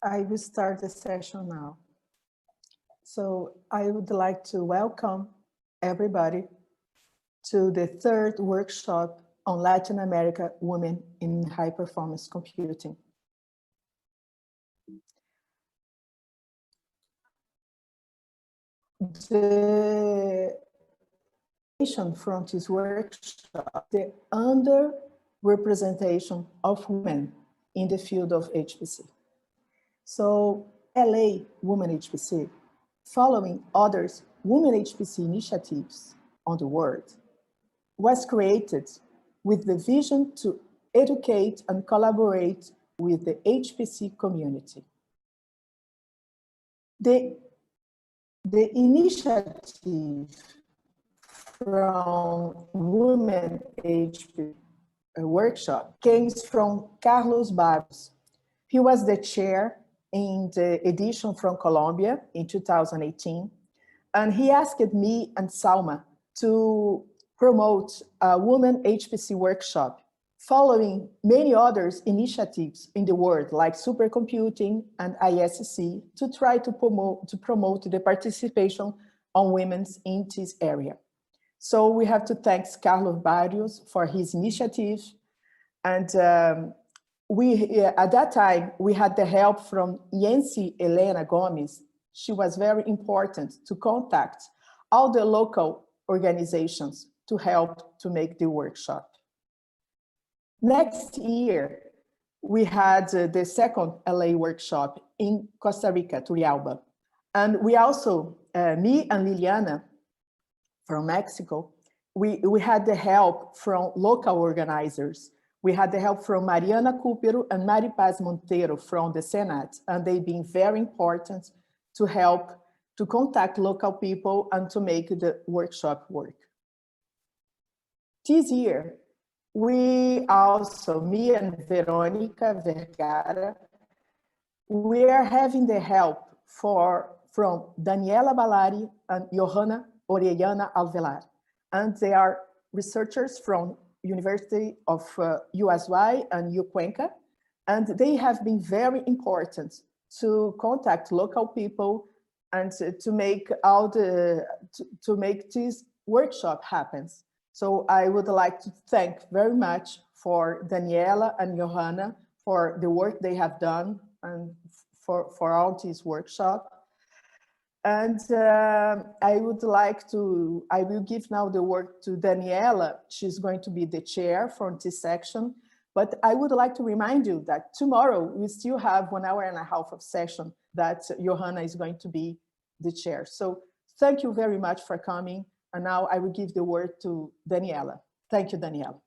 I will start the session now. So I would like to welcome everybody to the third workshop on Latin America Women in High Performance Computing. The from this workshop, the underrepresentation of women in the field of HPC. So LA Women HPC, following others women HPC initiatives on the world, was created with the vision to educate and collaborate with the HPC community. The initiative from Women HPC workshop came from Carlos Barros. He was the chair in the edition from Colombia in 2018. And he asked me and Salma to promote a Women HPC workshop following many other initiatives in the world like supercomputing and ISC to try to promote the participation on women in this area. So we have to thank Carlos Barrios for his initiative. And at that time, we had the help from Yancy Elena Gomez. She was very important to contact all the local organizations to help to make the workshop. Next year, we had the second LA workshop in Costa Rica, Turrialba. And we also, me and Liliana from Mexico, we had the help from local organizers. We had the help from Mariana Cúpero and Mari Paz Monteiro from the Senate, and they've been very important to help to contact local people and to make the workshop work. This year, we also, me and Veronica Vergara, we are having the help from Daniela Ballari and Johanna Orellana Alvelar. And they are researchers from University of USY and UCuenca. And they have been very important to contact local people and to make this workshop happen. So I would like to thank very much for Daniela and Johanna for the work they have done and for all this workshop. And I will give now the word to Daniela. She's going to be the chair for this section. But I would like to remind you that tomorrow we still have 1.5 hours of session that Johanna is going to be the chair. So thank you very much for coming. And now I will give the word to Daniela. Thank you, Daniela.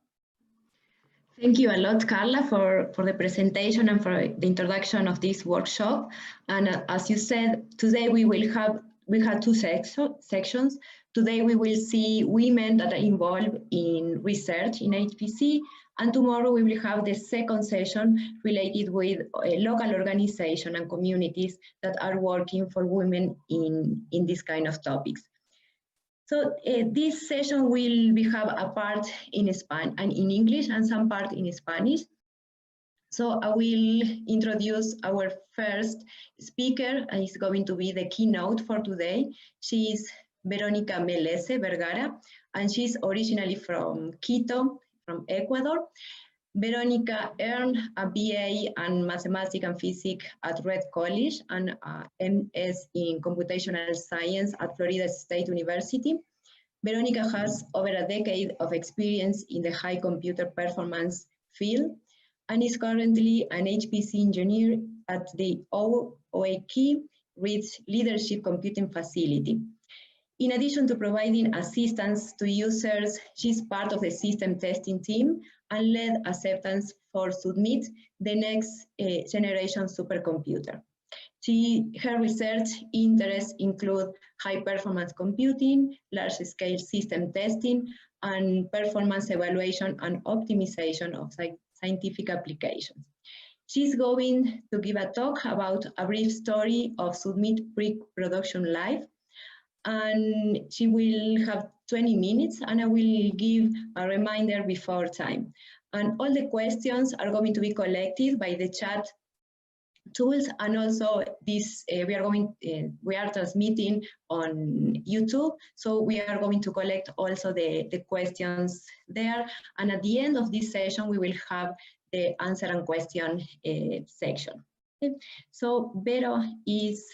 Thank you a lot, Carla, for the presentation and for the introduction of this workshop. And as you said, today we had two sections. Today we will see women that are involved in research in HPC, and tomorrow we will have the second session related with local organizations and communities that are working for women in this kind of topics. So this session will have a part in Spanish and in English and some part in Spanish. So I will introduce our first speaker, and it's going to be the keynote for today. She is Veronica Melese Vergara, and she's originally from Quito, from Ecuador. Veronica earned a BA in Mathematics and Physics at Red College and MS in Computational Science at Florida State University. Veronica has over a decade of experience in the high computer performance field and is currently an HPC engineer at the OAK REIT's Leadership Computing Facility. In addition to providing assistance to users, she's part of the system testing team and led acceptance for Submit, the next generation supercomputer. Her research interests include high-performance computing, large-scale system testing, and performance evaluation and optimization of scientific applications. She's going to give a talk about a brief story of Submit pre-production live, and she will have 20 minutes, and I will give a reminder before time. And all the questions are going to be collected by the chat tools, and also this we are transmitting on YouTube, so we are going to collect also the questions there, and at the end of this session we will have the answer and question section. Okay. So Vero, is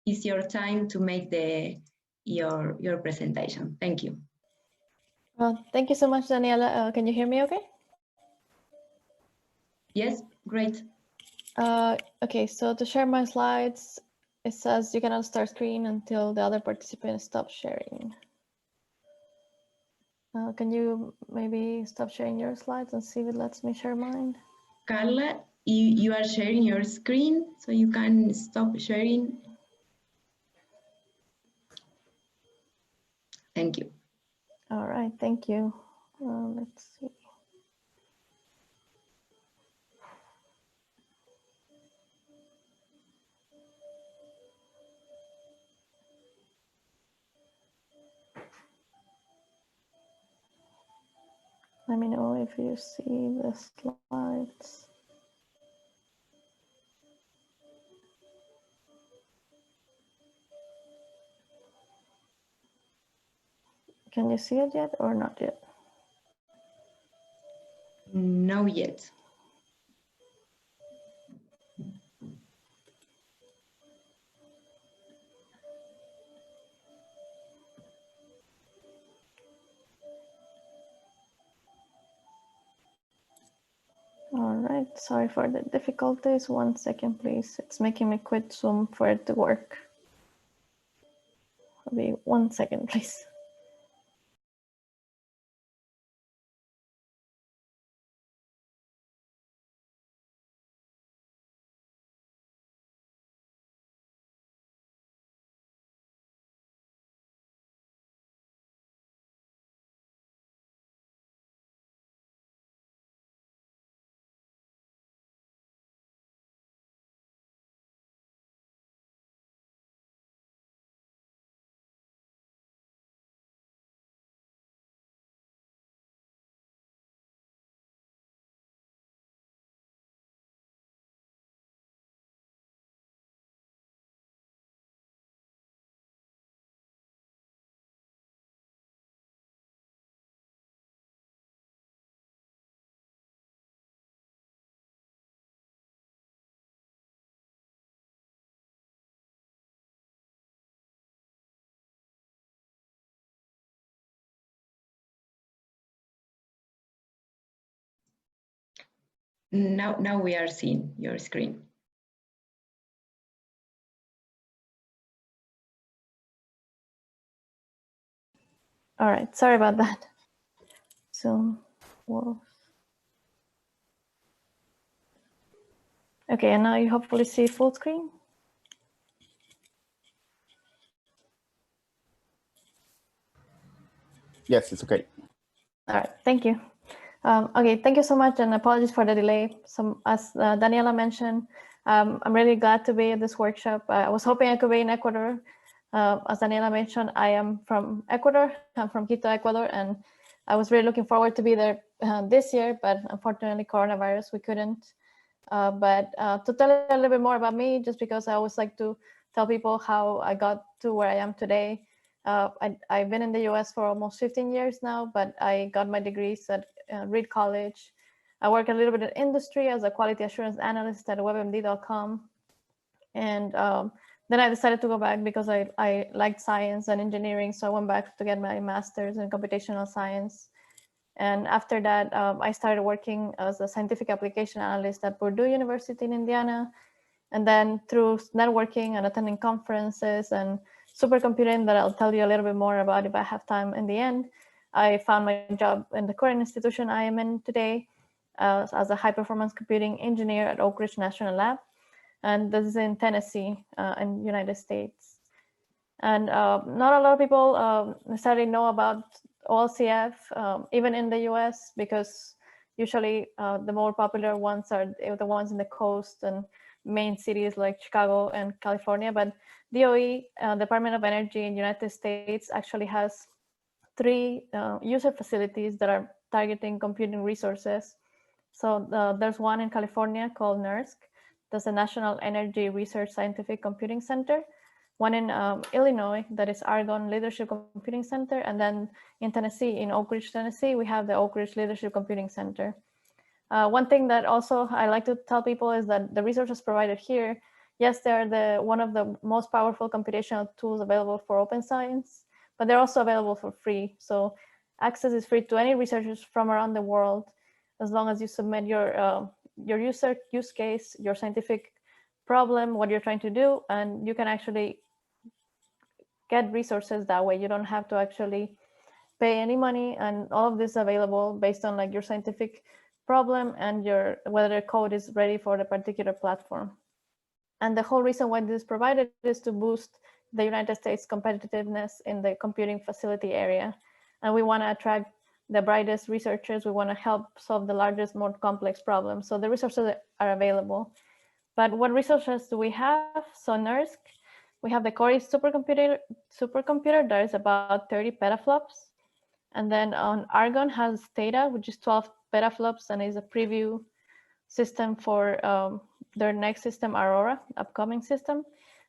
your time to make your presentation. Thank you. Well, thank you so much, Daniela. Can you hear me okay? Yes, great. Okay, so to share my slides, it says you cannot start screen until the other participant stops sharing. Can you maybe stop sharing your slides and see if it lets me share mine? Carla, you are sharing your screen, so you can stop sharing. Thank you. All right, thank you. Let's see. Let me know if you see the slides. Can you see it yet or not yet? No yet. All right, sorry for the difficulties. 1 second, please. It's making me quit Zoom for it to work. Maybe 1 second, please. Now we are seeing your screen. All right, sorry about that. Zoom. Whoa. Okay, and now you hopefully see full screen. Yes, it's okay. All right, thank you. Okay, thank you so much, and apologies for the delay. As Daniela mentioned, I'm really glad to be at this workshop. I was hoping I could be in Ecuador. As Daniela mentioned, I am from Ecuador. I'm from Quito, Ecuador, and I was really looking forward to be there this year, but unfortunately, coronavirus, we couldn't. But to tell a little bit more about me, just because I always like to tell people how I got to where I am today. I've been in the US for almost 15 years now, but I got my degrees at Reed College. I work a little bit in industry as a quality assurance analyst at WebMD.com. And then I decided to go back because I liked science and engineering. So I went back to get my master's in computational science. And after that, I started working as a scientific application analyst at Purdue University in Indiana. And then through networking and attending conferences and supercomputing that I'll tell you a little bit more about if I have time in the end, I found my job in the current institution I am in today as a high performance computing engineer at Oak Ridge National Lab. And this is in Tennessee in the United States. And not a lot of people necessarily know about OLCF, even in the US, because usually the more popular ones are the ones in the coast and main cities like Chicago and California. But DOE, Department of Energy in the United States, actually has 3 user facilities that are targeting computing resources. So there's one in California called NERSC, There's a National Energy Research Scientific Computing Center, one in Illinois, that is Argonne Leadership Computing Center, and then in Tennessee, in Oak Ridge, Tennessee, we have the Oak Ridge Leadership Computing Center. One thing that also I like to tell people is that the resources provided here, yes, they're one of the most powerful computational tools available for open science, but they're also available for free. So access is free to any researchers from around the world, as long as you submit your use case, your scientific problem, what you're trying to do, and you can actually get resources that way. You don't have to actually pay any money, and all of this is available based on like your scientific problem and whether the code is ready for the particular platform. And the whole reason why this is provided is to boost the United States competitiveness in the computing facility area. And we want to attract the brightest researchers. We want to help solve the largest, more complex problems. So the resources are available. But what resources do we have? So NERSC, we have the Cori supercomputer that is about 30 petaflops. And then on Argonne has Theta, which is 12 petaflops and is a preview system for their next system, Aurora, upcoming system.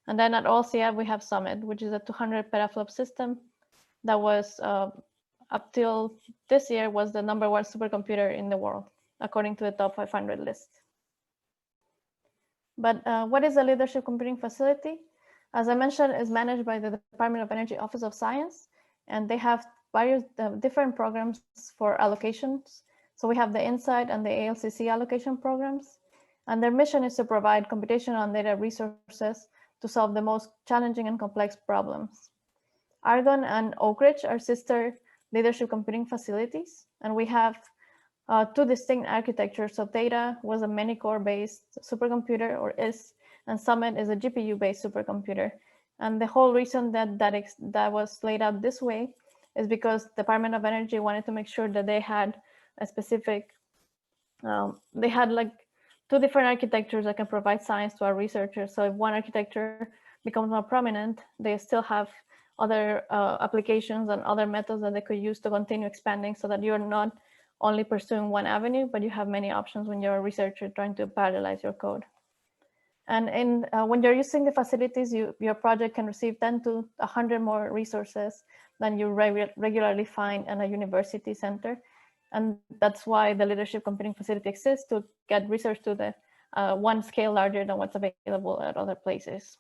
And then at OCF, we have Summit, which is a 200 petaflop system that was, up till this year, was the #1 supercomputer in the world, according to the top 500 list. But what is a leadership computing facility? As I mentioned, is managed by the Department of Energy Office of Science, and they have various different programs for allocations. So we have the INSIGHT and the ALCC allocation programs, and their mission is to provide computational and data resources to solve the most challenging and complex problems. Argonne and Oak Ridge are sister leadership computing facilities, and we have two distinct architectures. So Theta was a many-core based supercomputer, or is, and Summit is a GPU-based supercomputer. And the whole reason that was laid out this way is because the Department of Energy wanted to make sure that they had a specific, they had like two different architectures that can provide science to our researchers. So if one architecture becomes more prominent, they still have other applications and other methods that they could use to continue expanding, so that you're not only pursuing one avenue, but you have many options when you're a researcher trying to parallelize your code. And when you're using the facilities, your project can receive 10 to 100 more resources than you regularly find in a university center. And that's why the leadership computing facility exists, to get research to the one scale larger than what's available at other places.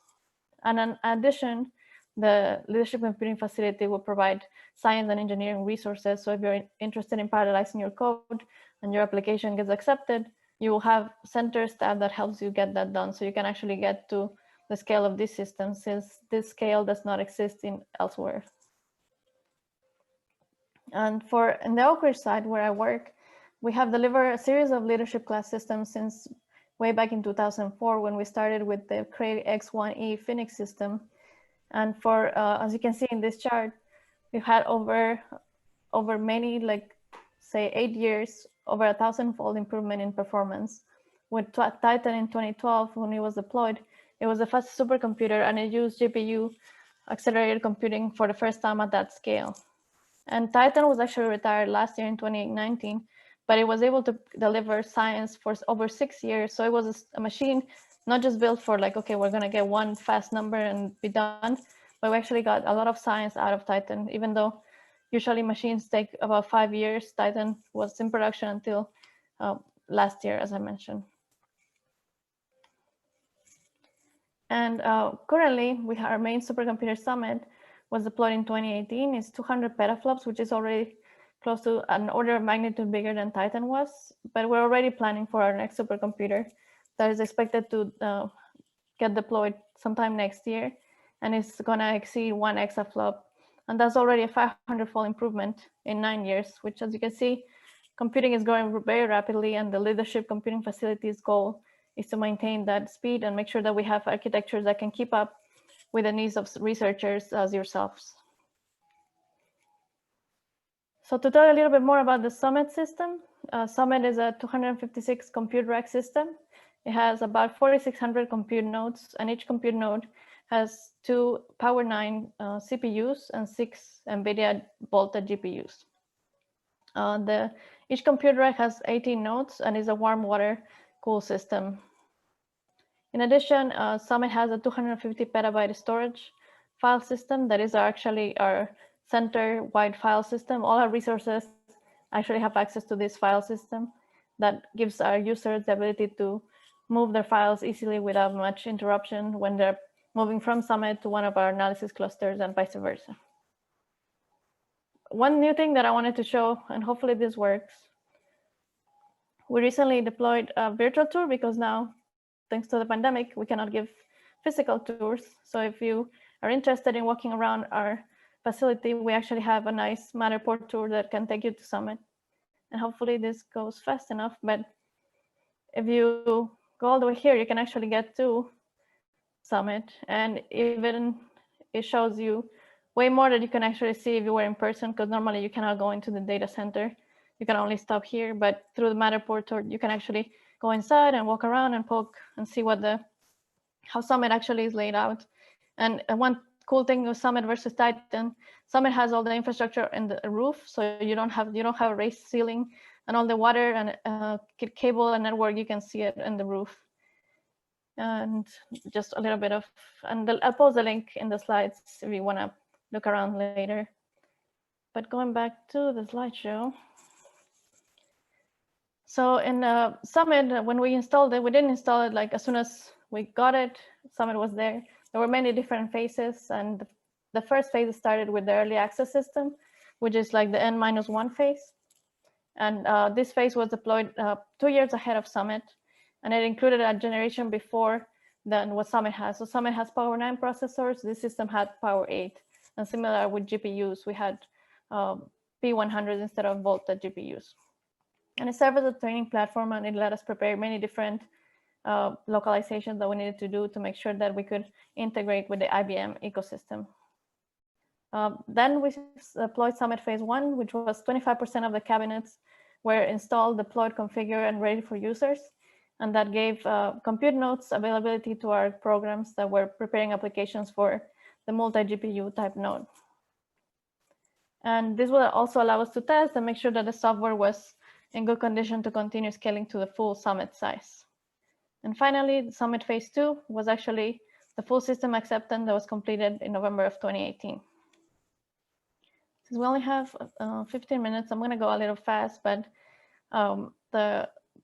And in addition, the leadership computing facility will provide science and engineering resources. So if you're interested in parallelizing your code and your application gets accepted, you will have center staff that helps you get that done. So you can actually get to the scale of this system, since this scale does not exist elsewhere. And in the Oak Ridge side where I work, we have delivered a series of leadership class systems since way back in 2004, when we started with the Cray X1E Phoenix system. And for, as you can see in this chart, we've had over many, like say 8 years, over 1,000-fold improvement in performance. With Titan in 2012, when it was deployed, it was the first supercomputer, and it used GPU accelerated computing for the first time at that scale. And Titan was actually retired last year in 2019, but it was able to deliver science for over 6 years. So it was a machine not just built for like, okay, we're gonna get one fast number and be done, but we actually got a lot of science out of Titan. Even though usually machines take about 5 years, Titan was in production until last year, as I mentioned. And currently, our main supercomputer Summit was deployed in 2018. It's 200 petaflops, which is already close to an order of magnitude bigger than Titan was. But we're already planning for our next supercomputer that is expected to get deployed sometime next year. And it's gonna exceed 1 exaflop. And that's already a 500-fold improvement in 9 years, which, as you can see, computing is growing very rapidly, and the leadership computing facility's goal is to maintain that speed and make sure that we have architectures that can keep up with the needs of researchers as yourselves. So to tell you a little bit more about the Summit system, Summit is a 256 compute rack system. It has about 4,600 compute nodes, and each compute node has 2 Power 9 CPUs and 6 NVIDIA Volta GPUs. Each compute rack has 18 nodes and is a warm water cool system. In addition, Summit has a 250 petabyte storage file system that is actually our center-wide file system. All our resources actually have access to this file system that gives our users the ability to move their files easily without much interruption when they're moving from Summit to one of our analysis clusters and vice versa. One new thing that I wanted to show, and hopefully this works, we recently deployed a virtual tour because now, thanks to the pandemic, we cannot give physical tours. So if you are interested in walking around our facility, we actually have a nice Matterport tour that can take you to Summit. And hopefully this goes fast enough, but if you go all the way here, you can actually get to Summit, and even it shows you way more that you can actually see if you were in person, because normally you cannot go into the data center. You can only stop here, but through the Matterport tour, you can actually go inside and walk around and poke and see what how Summit actually is laid out. And one cool thing with Summit versus Titan, Summit has all the infrastructure in the roof, so you don't have a raised ceiling, and all the water and cable and network, you can see it in the roof. And just a little bit of, and I'll post the link in the slides if you want to look around later. But going back to the slideshow. So in Summit, when we installed it, we didn't install it like as soon as we got it, Summit was there. There were many different phases, and the first phase started with the early access system, which is like the N-1 phase. And this phase was deployed 2 years ahead of Summit, and it included a generation before than what Summit has. So Summit has Power 9 processors, this system had Power 8, and similar with GPUs, we had P100 instead of Volta GPUs. And it served as a training platform, and it let us prepare many different localizations that we needed to do to make sure that we could integrate with the IBM ecosystem. Then we deployed Summit Phase 1, which was 25% of the cabinets were installed, deployed, configured, and ready for users. And that gave compute nodes availability to our programs that were preparing applications for the multi-GPU type node. And this will also allow us to test and make sure that the software was in good condition to continue scaling to the full Summit size. And finally, Summit Phase 2 was actually the full system acceptance that was completed in November of 2018. Since we only have 15 minutes, I'm going to go a little fast, but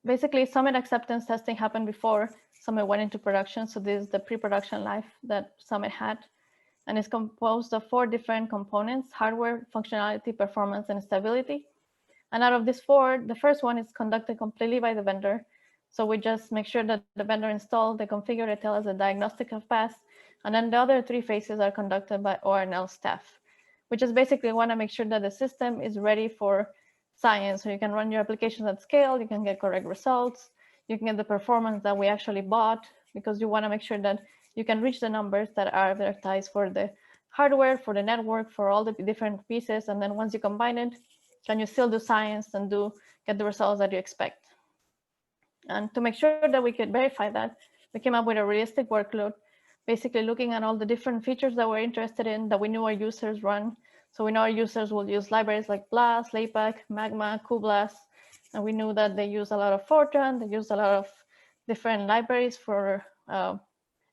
basically Summit acceptance testing happened before Summit went into production. So this is the pre-production life that Summit had. And it's composed of 4 different components: hardware, functionality, performance, and stability. And out of these 4, the first one is conducted completely by the vendor. So we just make sure that the vendor installed, they configure, they tell us the diagnostic have passed. And then the other 3 phases are conducted by ORNL staff, which is basically want to make sure that the system is ready for science. So you can run your applications at scale, you can get correct results, you can get the performance that we actually bought, because you want to make sure that you can reach the numbers that are advertised for the hardware, for the network, for all the different pieces. And then once you combine it, can you still do science and get the results that you expect? And to make sure that we could verify that, we came up with a realistic workload, basically looking at all the different features that we're interested in, that we knew our users run. So we know our users will use libraries like BLAS, LAPACK, Magma, cuBLAS, and we knew that they use a lot of Fortran, they use a lot of different libraries for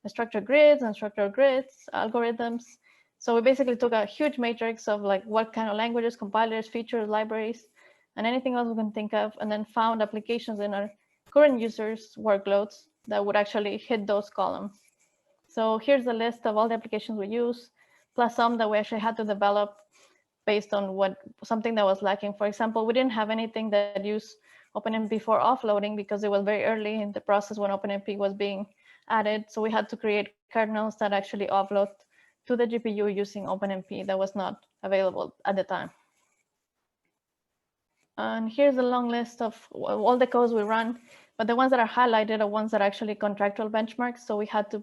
structured grids and structured grids, algorithms. So we basically took a huge matrix of like what kind of languages, compilers, features, libraries, and anything else we can think of, and then found applications in our current users' workloads that would actually hit those columns. So here's a list of all the applications we use, plus some that we actually had to develop based on something that was lacking. For example, we didn't have anything that used OpenMP for offloading because it was very early in the process when OpenMP was being added. So we had to create kernels that actually offload to the GPU using OpenMP that was not available at the time. And here's a long list of all the codes we run, but the ones that are highlighted are ones that are actually contractual benchmarks. So we had to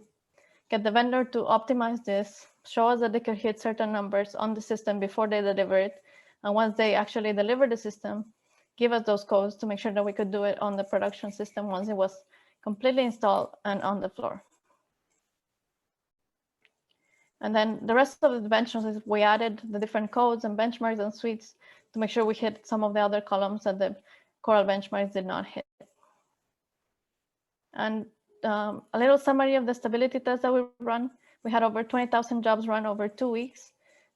get the vendor to optimize this, show us that they could hit certain numbers on the system before they deliver it. And once they actually deliver the system, give us those codes to make sure that we could do it on the production system once it was completely installed and on the floor. And then the rest of the benchmarks is we added the different codes and benchmarks and suites to make sure we hit some of the other columns that the Coral benchmarks did not hit. And a little summary of the stability test that we run. We had over 20,000 jobs run over 2 weeks,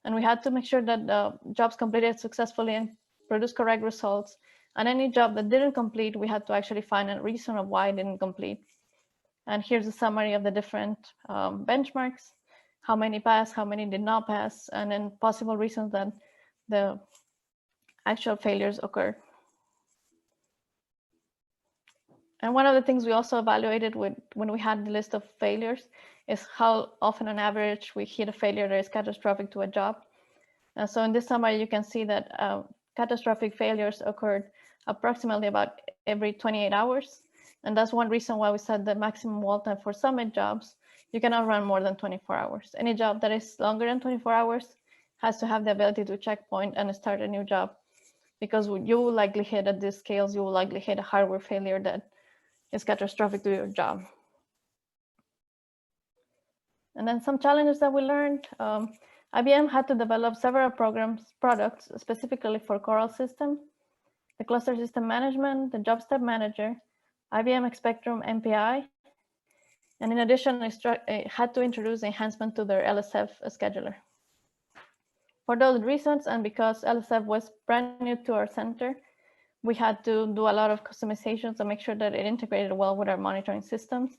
and we had to make sure that the jobs completed successfully and produced correct results. And any job that didn't complete, we had to actually find a reason of why it didn't complete. And here's a summary of the different benchmarks, how many passed, how many did not pass, and then possible reasons that the actual failures occurred. And one of the things we also evaluated when we had the list of failures is how often on average we hit a failure that is catastrophic to a job. And so in this summary, you can see that catastrophic failures occurred approximately about every 28 hours. And that's one reason why we set the maximum wall time for summit jobs. You cannot run more than 24 hours. Any job that is longer than 24 hours has to have the ability to checkpoint and start a new job, because you will likely hit at these scales, you will likely hit a hardware failure that is catastrophic to your job. And then some challenges that we learned. IBM had to develop several products specifically for Coral System, the Cluster System Management, the Job Step Manager, IBM Spectrum MPI, and in addition, it had to introduce enhancement to their LSF scheduler. For those reasons, and because LSF was brand new to our center, we had to do a lot of customizations to make sure that it integrated well with our monitoring systems.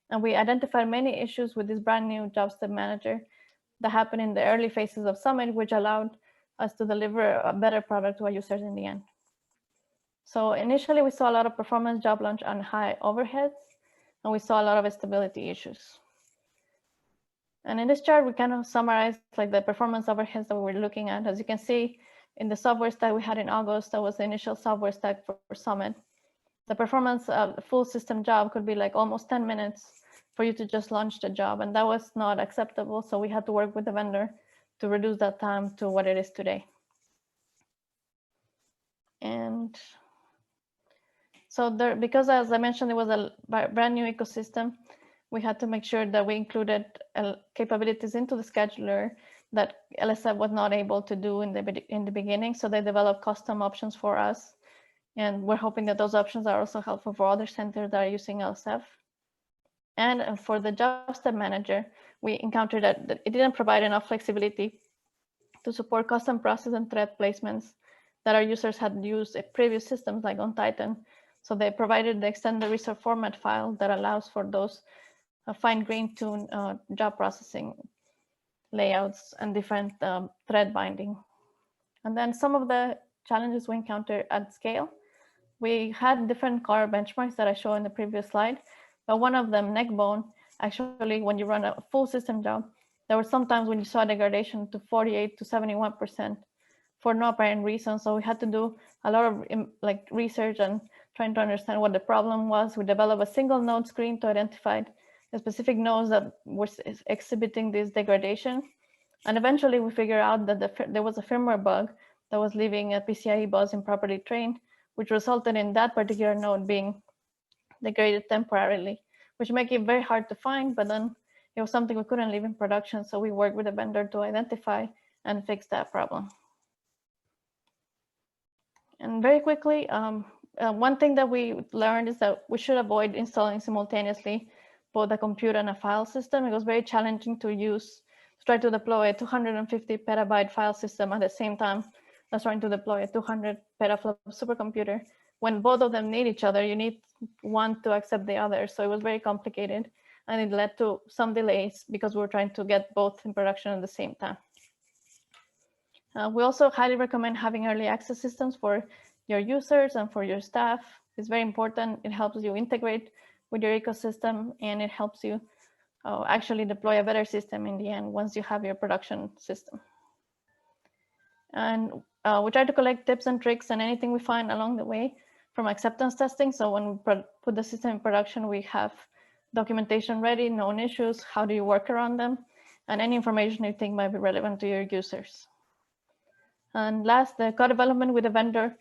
And we identified many issues with this brand new Job Step Manager that happened in the early phases of Summit, which allowed us to deliver a better product to our users in the end. So initially, we saw a lot of performance job launch and high overheads, and we saw a lot of stability issues. And in this chart, we kind of summarize like the performance overheads that we were looking at. As you can see, in the software stack we had in August, that was the initial software stack for Summit. The performance of the full system job could be like almost 10 minutes for you to just launch the job, and that was not acceptable. So we had to work with the vendor to reduce that time to what it is today. And so there, because as I mentioned, it was a brand new ecosystem, we had to make sure that we included capabilities into the scheduler that LSF was not able to do in the beginning. So they developed custom options for us. And we're hoping that those options are also helpful for other centers that are using LSF. And for the Job Step Manager, we encountered that it didn't provide enough flexibility to support custom process and thread placements that our users had used in previous systems like on Titan. So they provided the extended resource format file that allows for those fine-grained tune job processing layouts and different thread binding. And then some of the challenges we encountered at scale. We had different core benchmarks that I showed in the previous slide, but one of them, Neckbone, actually when you run a full system job, there were some times when you saw degradation to 48 to 71% for no apparent reason. So we had to do a lot of like research and trying to understand what the problem was. We developed a single node screen to identify the specific nodes that were exhibiting this degradation. And eventually we figured out that there was a firmware bug that was leaving a PCIe bus improperly trained, which resulted in that particular node being degraded temporarily, which make it very hard to find, but then it was something we couldn't leave in production. So we worked with the vendor to identify and fix that problem. And very quickly, one thing that we learned is that we should avoid installing simultaneously both a computer and a file system. It was very challenging to try to deploy a 250 petabyte file system at the same time as trying to deploy a 200 petaflop supercomputer. When both of them need each other, you need one to accept the other. So it was very complicated, and it led to some delays because we were trying to get both in production at the same time. We also highly recommend having early access systems for your users and for your staff. It's very important. It helps you integrate with your ecosystem, and it helps you actually deploy a better system in the end once you have your production system. And we try to collect tips and tricks and anything we find along the way from acceptance testing. So when we put the system in production, we have documentation ready, known issues, how do you work around them, and any information you think might be relevant to your users. And last, the co-development with the vendor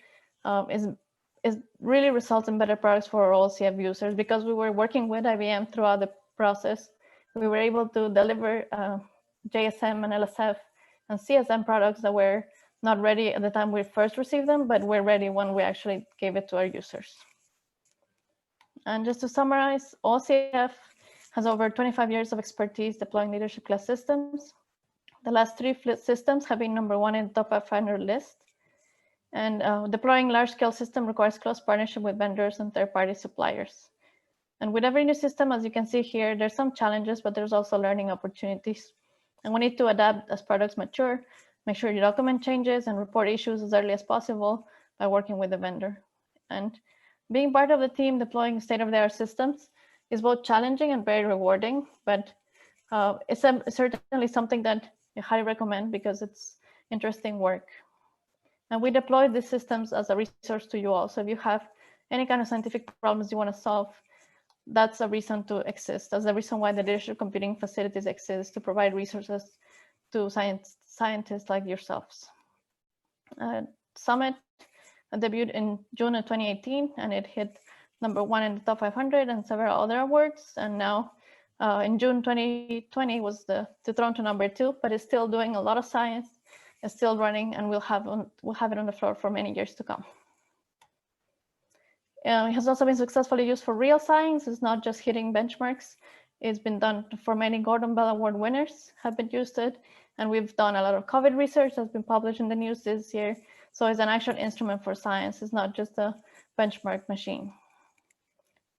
is really results in better products for all CF users. Because we were working with IBM throughout the process, we were able to deliver JSM and LSF and CSM products that were not ready at the time we first received them, but were ready when we actually gave it to our users. And just to summarize, OCF has over 25 years of expertise deploying leadership class systems. The last 3 systems have been #1 in the top 500 list. And deploying large-scale system requires close partnership with vendors and third-party suppliers. And with every new system, as you can see here, there's some challenges, but there's also learning opportunities. And we need to adapt as products mature, make sure you document changes and report issues as early as possible by working with the vendor. And being part of the team deploying state-of-the-art systems is both challenging and very rewarding, but it's certainly something that I highly recommend because it's interesting work. And we deploy these systems as a resource to you all. So if you have any kind of scientific problems you want to solve, that's a reason to exist. That's the reason why the leadership computing facilities exist, to provide resources to scientists like yourselves. Summit debuted in June of 2018, and it hit #1 in the top 500 and several other awards. And now in June 2020 was the thrown to #2, but it's still doing a lot of science. It's still running, and we'll have it on the floor for many years to come. It has also been successfully used for real science. It's not just hitting benchmarks. It's been done for many Gordon Bell Award winners have been used it. And we've done a lot of COVID research that's been published in the news this year. So it's an actual instrument for science. It's not just a benchmark machine.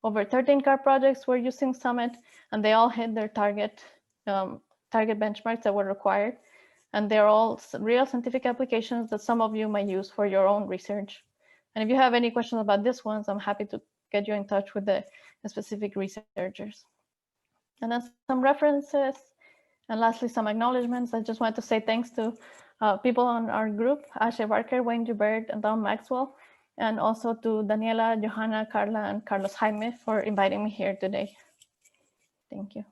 Over 13 car projects were using Summit, and they all hit their target benchmarks that were required. And they're all real scientific applications that some of you might use for your own research. And if you have any questions about this ones, I'm happy to get you in touch with the specific researchers. And then some references. And lastly, some acknowledgements. I just want to say thanks to people on our group, Ashley Barker, Wayne Joubert, and Don Maxwell, and also to Daniela, Johanna, Carla, and Carlos Jaime for inviting me here today. Thank you.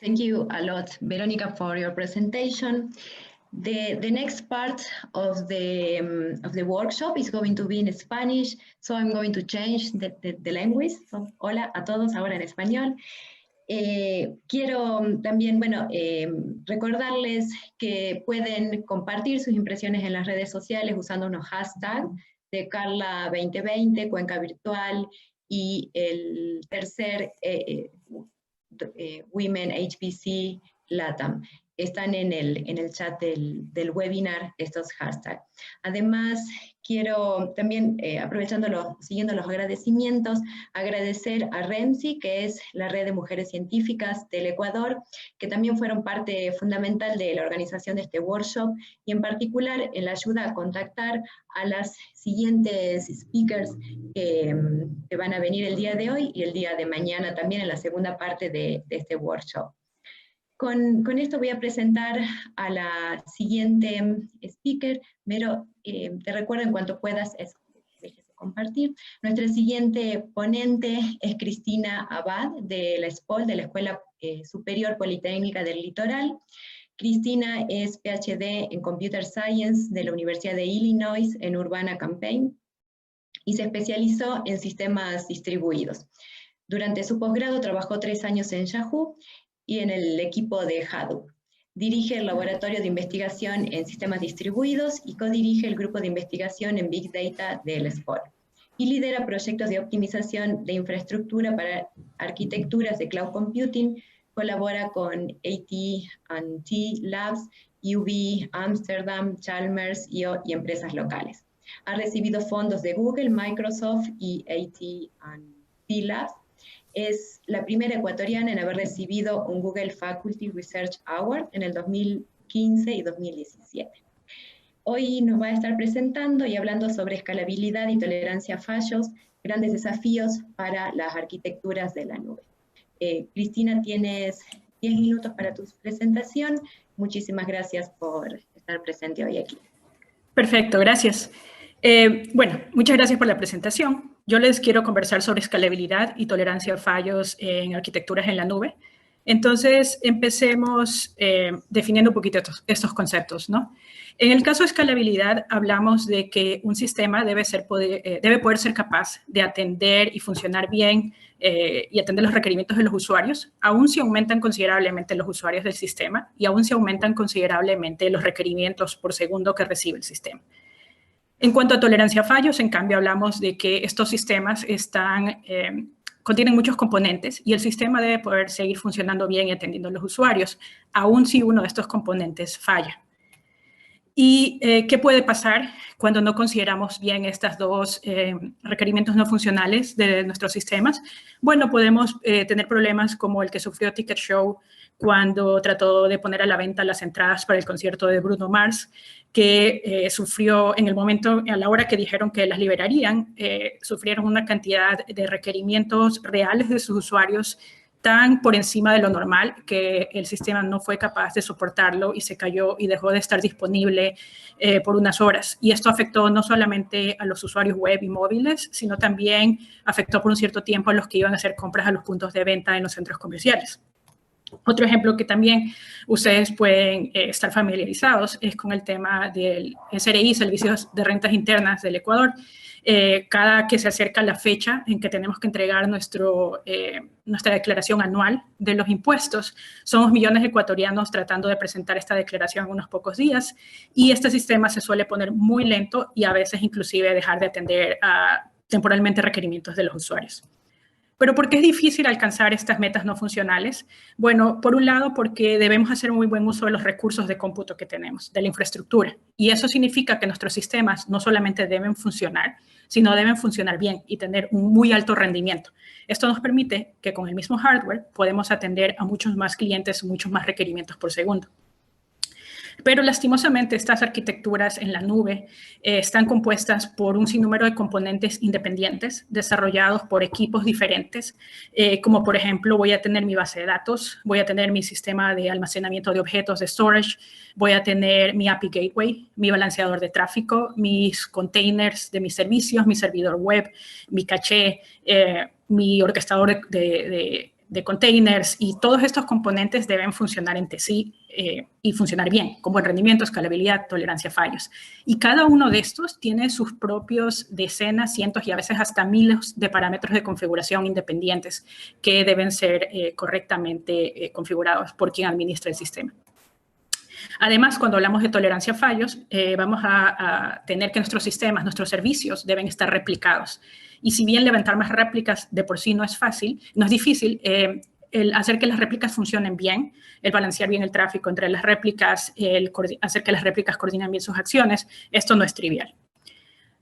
Thank you a lot, Veronica, for your presentation. The next part of the workshop is going to be in Spanish, so I'm going to change the language. So, hola a todos, ahora en español. Quiero también, recordarles que pueden compartir sus impresiones en las redes sociales usando unos hashtags de Carla 2020, Cuenca Virtual, y el tercer Women HPC LATAM. Están en el chat del webinar estos hashtags. Además, quiero también, siguiendo los agradecimientos, agradecer a REMSI, que es la Red de Mujeres Científicas del Ecuador, que también fueron parte fundamental de la organización de este workshop, y en particular en la ayuda a contactar a las siguientes speakers que van a venir el día de hoy y el día de mañana también en la segunda parte de este workshop. Con esto voy a presentar a la siguiente speaker. Vero, te recuerdo en cuanto puedas, déjese compartir. Nuestra siguiente ponente es Cristina Abad, de la SPOL, de la Escuela Superior Politécnica del Litoral. Cristina es PhD en Computer Science de la Universidad de Illinois en Urbana-Champaign y se especializó en sistemas distribuidos. Durante su posgrado trabajó 3 años en Yahoo y en el equipo de Hadoop. Dirige el Laboratorio de Investigación en Sistemas Distribuidos y codirige el Grupo de Investigación en Big Data del SPOL. Y lidera proyectos de optimización de infraestructura para arquitecturas de cloud computing. Colabora con AT&T Labs, UB, Amsterdam, Chalmers y empresas locales. Ha recibido fondos de Google, Microsoft y AT&T Labs. Es la primera ecuatoriana en haber recibido un Google Faculty Research Award en el 2015 y 2017. Hoy nos va a estar presentando y hablando sobre escalabilidad y tolerancia a fallos, grandes desafíos para las arquitecturas de la nube. Cristina, tienes 10 minutos para tu presentación. Muchísimas gracias por estar presente hoy aquí. Perfecto, gracias. Muchas gracias por la presentación. Yo les quiero conversar sobre escalabilidad y tolerancia a fallos en arquitecturas en la nube. Entonces, empecemos definiendo un poquito estos conceptos, ¿no? En el caso de escalabilidad, hablamos de que un sistema debe poder ser capaz de atender y funcionar bien y atender los requerimientos de los usuarios, aun si aumentan considerablemente los usuarios del sistema y aun si aumentan considerablemente los requerimientos por segundo que recibe el sistema. En cuanto a tolerancia a fallos, en cambio, hablamos de que estos sistemas contienen muchos componentes y el sistema debe poder seguir funcionando bien y atendiendo a los usuarios, aun si uno de estos componentes falla. ¿Y qué puede pasar cuando no consideramos bien estos dos requerimientos no funcionales de nuestros sistemas? Bueno, podemos tener problemas como el que sufrió Ticket Show cuando trató de poner a la venta las entradas para el concierto de Bruno Mars, que sufrió en el momento, a la hora que dijeron que las liberarían, sufrieron una cantidad de requerimientos reales de sus usuarios tan por encima de lo normal que el sistema no fue capaz de soportarlo y se cayó y dejó de estar disponible por unas horas. Y esto afectó no solamente a los usuarios web y móviles, sino también afectó por un cierto tiempo a los que iban a hacer compras a los puntos de venta en los centros comerciales. Otro ejemplo que también ustedes pueden estar familiarizados es con el tema del SRI, Servicios de Rentas Internas del Ecuador. Cada que se acerca la fecha en que tenemos que entregar nuestra declaración anual de los impuestos, somos millones de ecuatorianos tratando de presentar esta declaración en unos pocos días y este sistema se suele poner muy lento y a veces inclusive dejar de atender a temporalmente requerimientos de los usuarios. ¿Pero por qué es difícil alcanzar estas metas no funcionales? Bueno, por un lado, porque debemos hacer muy buen uso de los recursos de cómputo que tenemos, de la infraestructura. Y eso significa que nuestros sistemas no solamente deben funcionar, sino deben funcionar bien y tener un muy alto rendimiento. Esto nos permite que con el mismo hardware podemos atender a muchos más clientes, muchos más requerimientos por segundo. Pero lastimosamente estas arquitecturas en la nube están compuestas por un sinnúmero de componentes independientes desarrollados por equipos diferentes, como por ejemplo voy a tener mi base de datos, voy a tener mi sistema de almacenamiento de objetos de storage, voy a tener mi API Gateway, mi balanceador de tráfico, mis containers de mis servicios, mi servidor web, mi caché, mi orquestador de containers y todos estos componentes deben funcionar entre sí y funcionar bien, con buen rendimiento, escalabilidad, tolerancia a fallos. Y cada uno de estos tiene sus propios decenas, cientos y a veces hasta miles de parámetros de configuración independientes que deben ser correctamente configurados por quien administra el sistema. Además, cuando hablamos de tolerancia a fallos, vamos a tener que nuestros sistemas, nuestros servicios deben estar replicados. Y si bien levantar más réplicas de por sí no es fácil, no es difícil, el hacer que las réplicas funcionen bien, el balancear bien el tráfico entre las réplicas, el hacer que las réplicas coordinen bien sus acciones, esto no es trivial.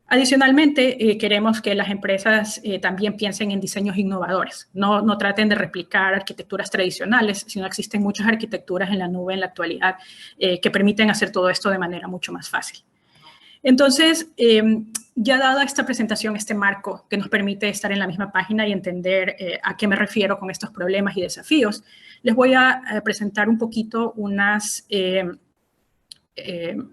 Adicionalmente, queremos que las empresas también piensen en diseños innovadores. No traten de replicar arquitecturas tradicionales, sino existen muchas arquitecturas en la nube en la actualidad que permiten hacer todo esto de manera mucho más fácil. Entonces, ya dada esta presentación, este marco que nos permite estar en la misma página y entender a qué me refiero con estos problemas y desafíos, les voy a presentar un poquito unas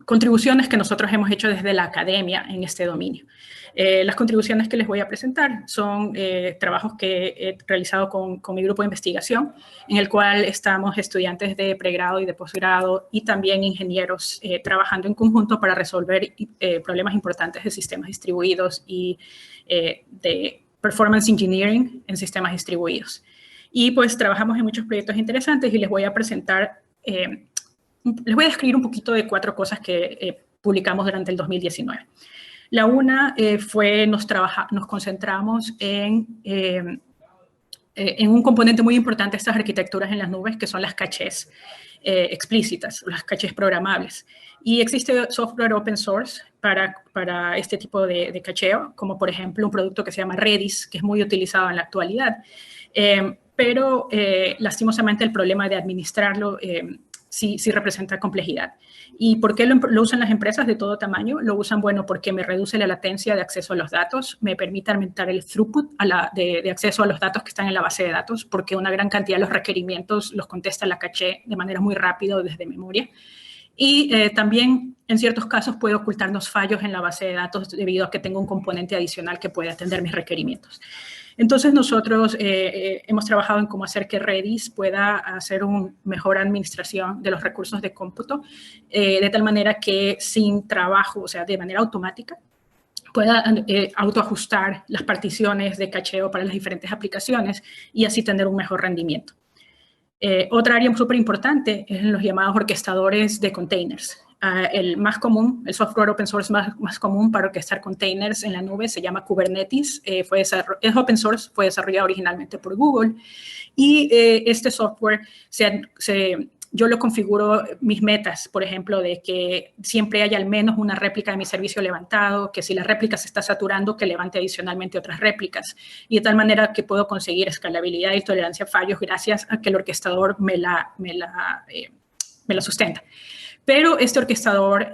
contribuciones que nosotros hemos hecho desde la academia en este dominio. Las contribuciones que les voy a presentar son trabajos que he realizado con mi grupo de investigación, en el cual estamos estudiantes de pregrado y de posgrado y también ingenieros trabajando en conjunto para resolver problemas importantes de sistemas distribuidos y de performance engineering en sistemas distribuidos. Y pues trabajamos en muchos proyectos interesantes y les voy a presentar les voy a describir un poquito de 4 cosas que publicamos durante el 2019. La una fue, nos concentramos en un componente muy importante de estas arquitecturas en las nubes, que son las cachés explícitas, las cachés programables. Y existe software open source para este tipo de cacheo, como por ejemplo un producto que se llama Redis, que es muy utilizado en la actualidad. Pero lastimosamente el problema de administrarlo sí representa complejidad. ¿Y por qué lo usan las empresas de todo tamaño? Lo usan, bueno, porque me reduce la latencia de acceso a los datos, me permite aumentar el throughput de acceso a los datos que están en la base de datos, porque una gran cantidad de los requerimientos los contesta la caché de manera muy rápida desde memoria. Y también, en ciertos casos, puede ocultarnos fallos en la base de datos debido a que tengo un componente adicional que puede atender mis requerimientos. Entonces, nosotros hemos trabajado en cómo hacer que Redis pueda hacer una mejor administración de los recursos de cómputo, de tal manera que sin trabajo, o sea, de manera automática, pueda autoajustar las particiones de cacheo para las diferentes aplicaciones y así tener un mejor rendimiento. Otra área súper importante es los llamados orquestadores de containers. el más común, el software open source más común para orquestar containers en la nube se llama Kubernetes. Es open source, fue desarrollado originalmente por Google. Y este software yo lo configuro mis metas, por ejemplo, de que siempre haya al menos una réplica de mi servicio levantado, que si la réplica se está saturando, que levante adicionalmente otras réplicas. Y de tal manera que puedo conseguir escalabilidad y tolerancia a fallos gracias a que el orquestador me la sustenta. Pero este orquestador,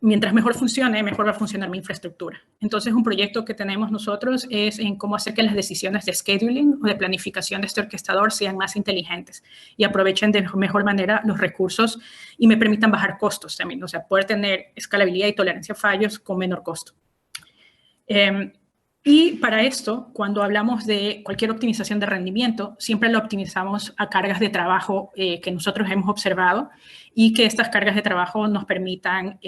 mientras mejor funcione, mejor va a funcionar mi infraestructura. Entonces, un proyecto que tenemos nosotros es en cómo hacer que las decisiones de scheduling o de planificación de este orquestador sean más inteligentes y aprovechen de mejor manera los recursos y me permitan bajar costos también, o sea, poder tener escalabilidad y tolerancia a fallos con menor costo. Y para esto, cuando hablamos de cualquier optimización de rendimiento, siempre lo optimizamos a cargas de trabajo que nosotros hemos observado y que estas cargas de trabajo nos permitan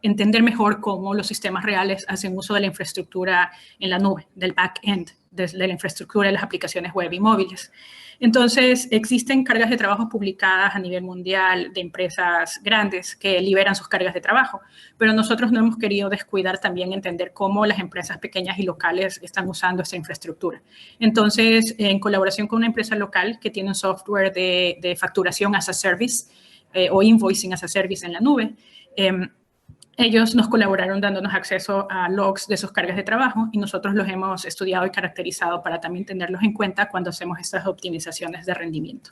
entender mejor cómo los sistemas reales hacen uso de la infraestructura en la nube, del back-end, de la infraestructura de las aplicaciones web y móviles. Entonces, existen cargas de trabajo publicadas a nivel mundial de empresas grandes que liberan sus cargas de trabajo, pero nosotros no hemos querido descuidar también entender cómo las empresas pequeñas y locales están usando esta infraestructura. Entonces, en colaboración con una empresa local que tiene un software de facturación as a service o invoicing as a service en la nube, ellos nos colaboraron dándonos acceso a logs de sus cargas de trabajo y nosotros los hemos estudiado y caracterizado para también tenerlos en cuenta cuando hacemos estas optimizaciones de rendimiento.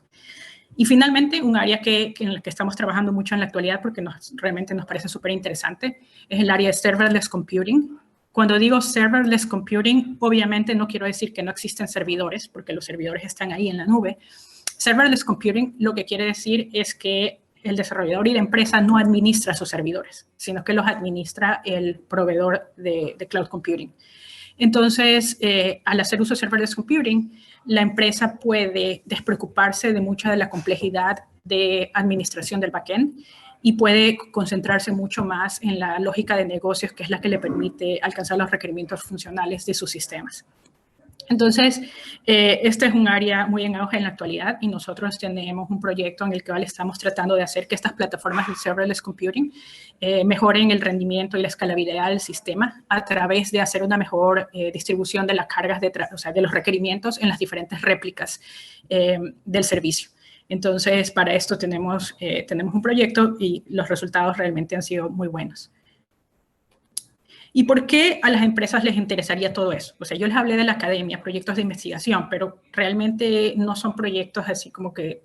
Y finalmente, un área en la que estamos trabajando mucho en la actualidad porque realmente nos parece súper interesante es el área de serverless computing. Cuando digo serverless computing, obviamente no quiero decir que no existen servidores porque los servidores están ahí en la nube. Serverless computing lo que quiere decir es que el desarrollador y la empresa no administra sus servidores, sino que los administra el proveedor de cloud computing. Entonces, al hacer uso de serverless computing, la empresa puede despreocuparse de mucha de la complejidad de administración del backend y puede concentrarse mucho más en la lógica de negocios, que es la que le permite alcanzar los requerimientos funcionales de sus sistemas. Entonces, este es un área muy en auge en la actualidad y nosotros tenemos un proyecto en el cual estamos tratando de hacer que estas plataformas de serverless computing mejoren el rendimiento y la escalabilidad del sistema a través de hacer una mejor distribución de las cargas, de los requerimientos en las diferentes réplicas del servicio. Entonces, para esto tenemos un proyecto y los resultados realmente han sido muy buenos. ¿Y por qué a las empresas les interesaría todo eso? O sea, yo les hablé de la academia, proyectos de investigación, pero realmente no son proyectos así como que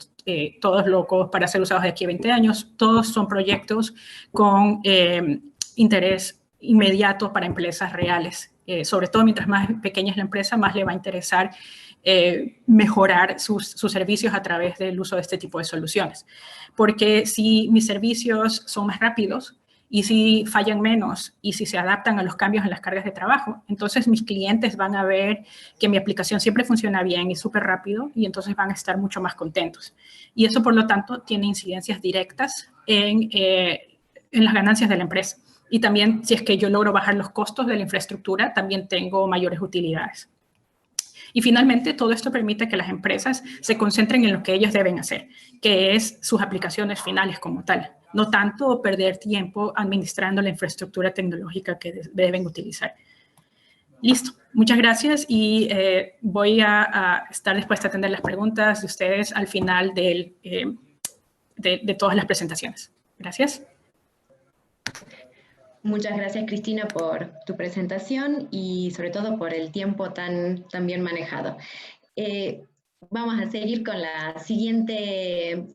todos locos para ser usados de aquí a 20 años. Todos son proyectos con interés inmediato para empresas reales. Sobre todo mientras más pequeña es la empresa, más le va a interesar mejorar sus servicios a través del uso de este tipo de soluciones. Porque si mis servicios son más rápidos, y si fallan menos y si se adaptan a los cambios en las cargas de trabajo, entonces mis clientes van a ver que mi aplicación siempre funciona bien y súper rápido y entonces van a estar mucho más contentos. Y eso, por lo tanto, tiene incidencias directas en las ganancias de la empresa. Y también, si es que yo logro bajar los costos de la infraestructura, también tengo mayores utilidades. Y finalmente, todo esto permite que las empresas se concentren en lo que ellos deben hacer, que es sus aplicaciones finales como tal. No tanto perder tiempo administrando la infraestructura tecnológica que deben utilizar. Listo, muchas gracias y voy a estar dispuesta a atender las preguntas de ustedes al final de todas las presentaciones. Gracias. Muchas gracias, Cristina, por tu presentación y sobre todo por el tiempo tan bien manejado. Vamos a seguir con la siguiente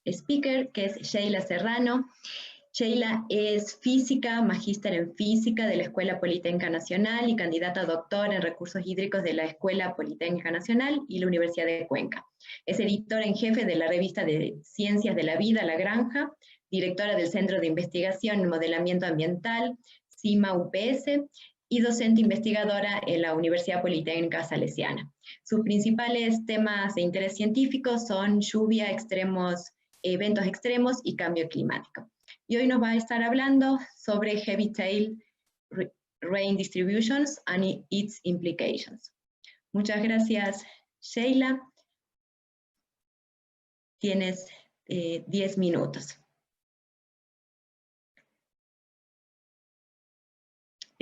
speaker, que es Sheila Serrano. Sheila es física, magíster en física de la Escuela Politécnica Nacional y candidata a doctor en recursos hídricos de la Escuela Politécnica Nacional y la Universidad de Cuenca. Es editora en jefe de la revista de Ciencias de la Vida, La Granja, directora del Centro de Investigación en Modelamiento Ambiental, CIMA-UPS, y docente investigadora en la Universidad Politécnica Salesiana. Sus principales temas de interés científico son lluvia, eventos extremos y cambio climático. Y hoy nos va a estar hablando sobre Heavy Tail Rain Distributions and its implications. Muchas gracias, Sheila. Tienes 10 minutos.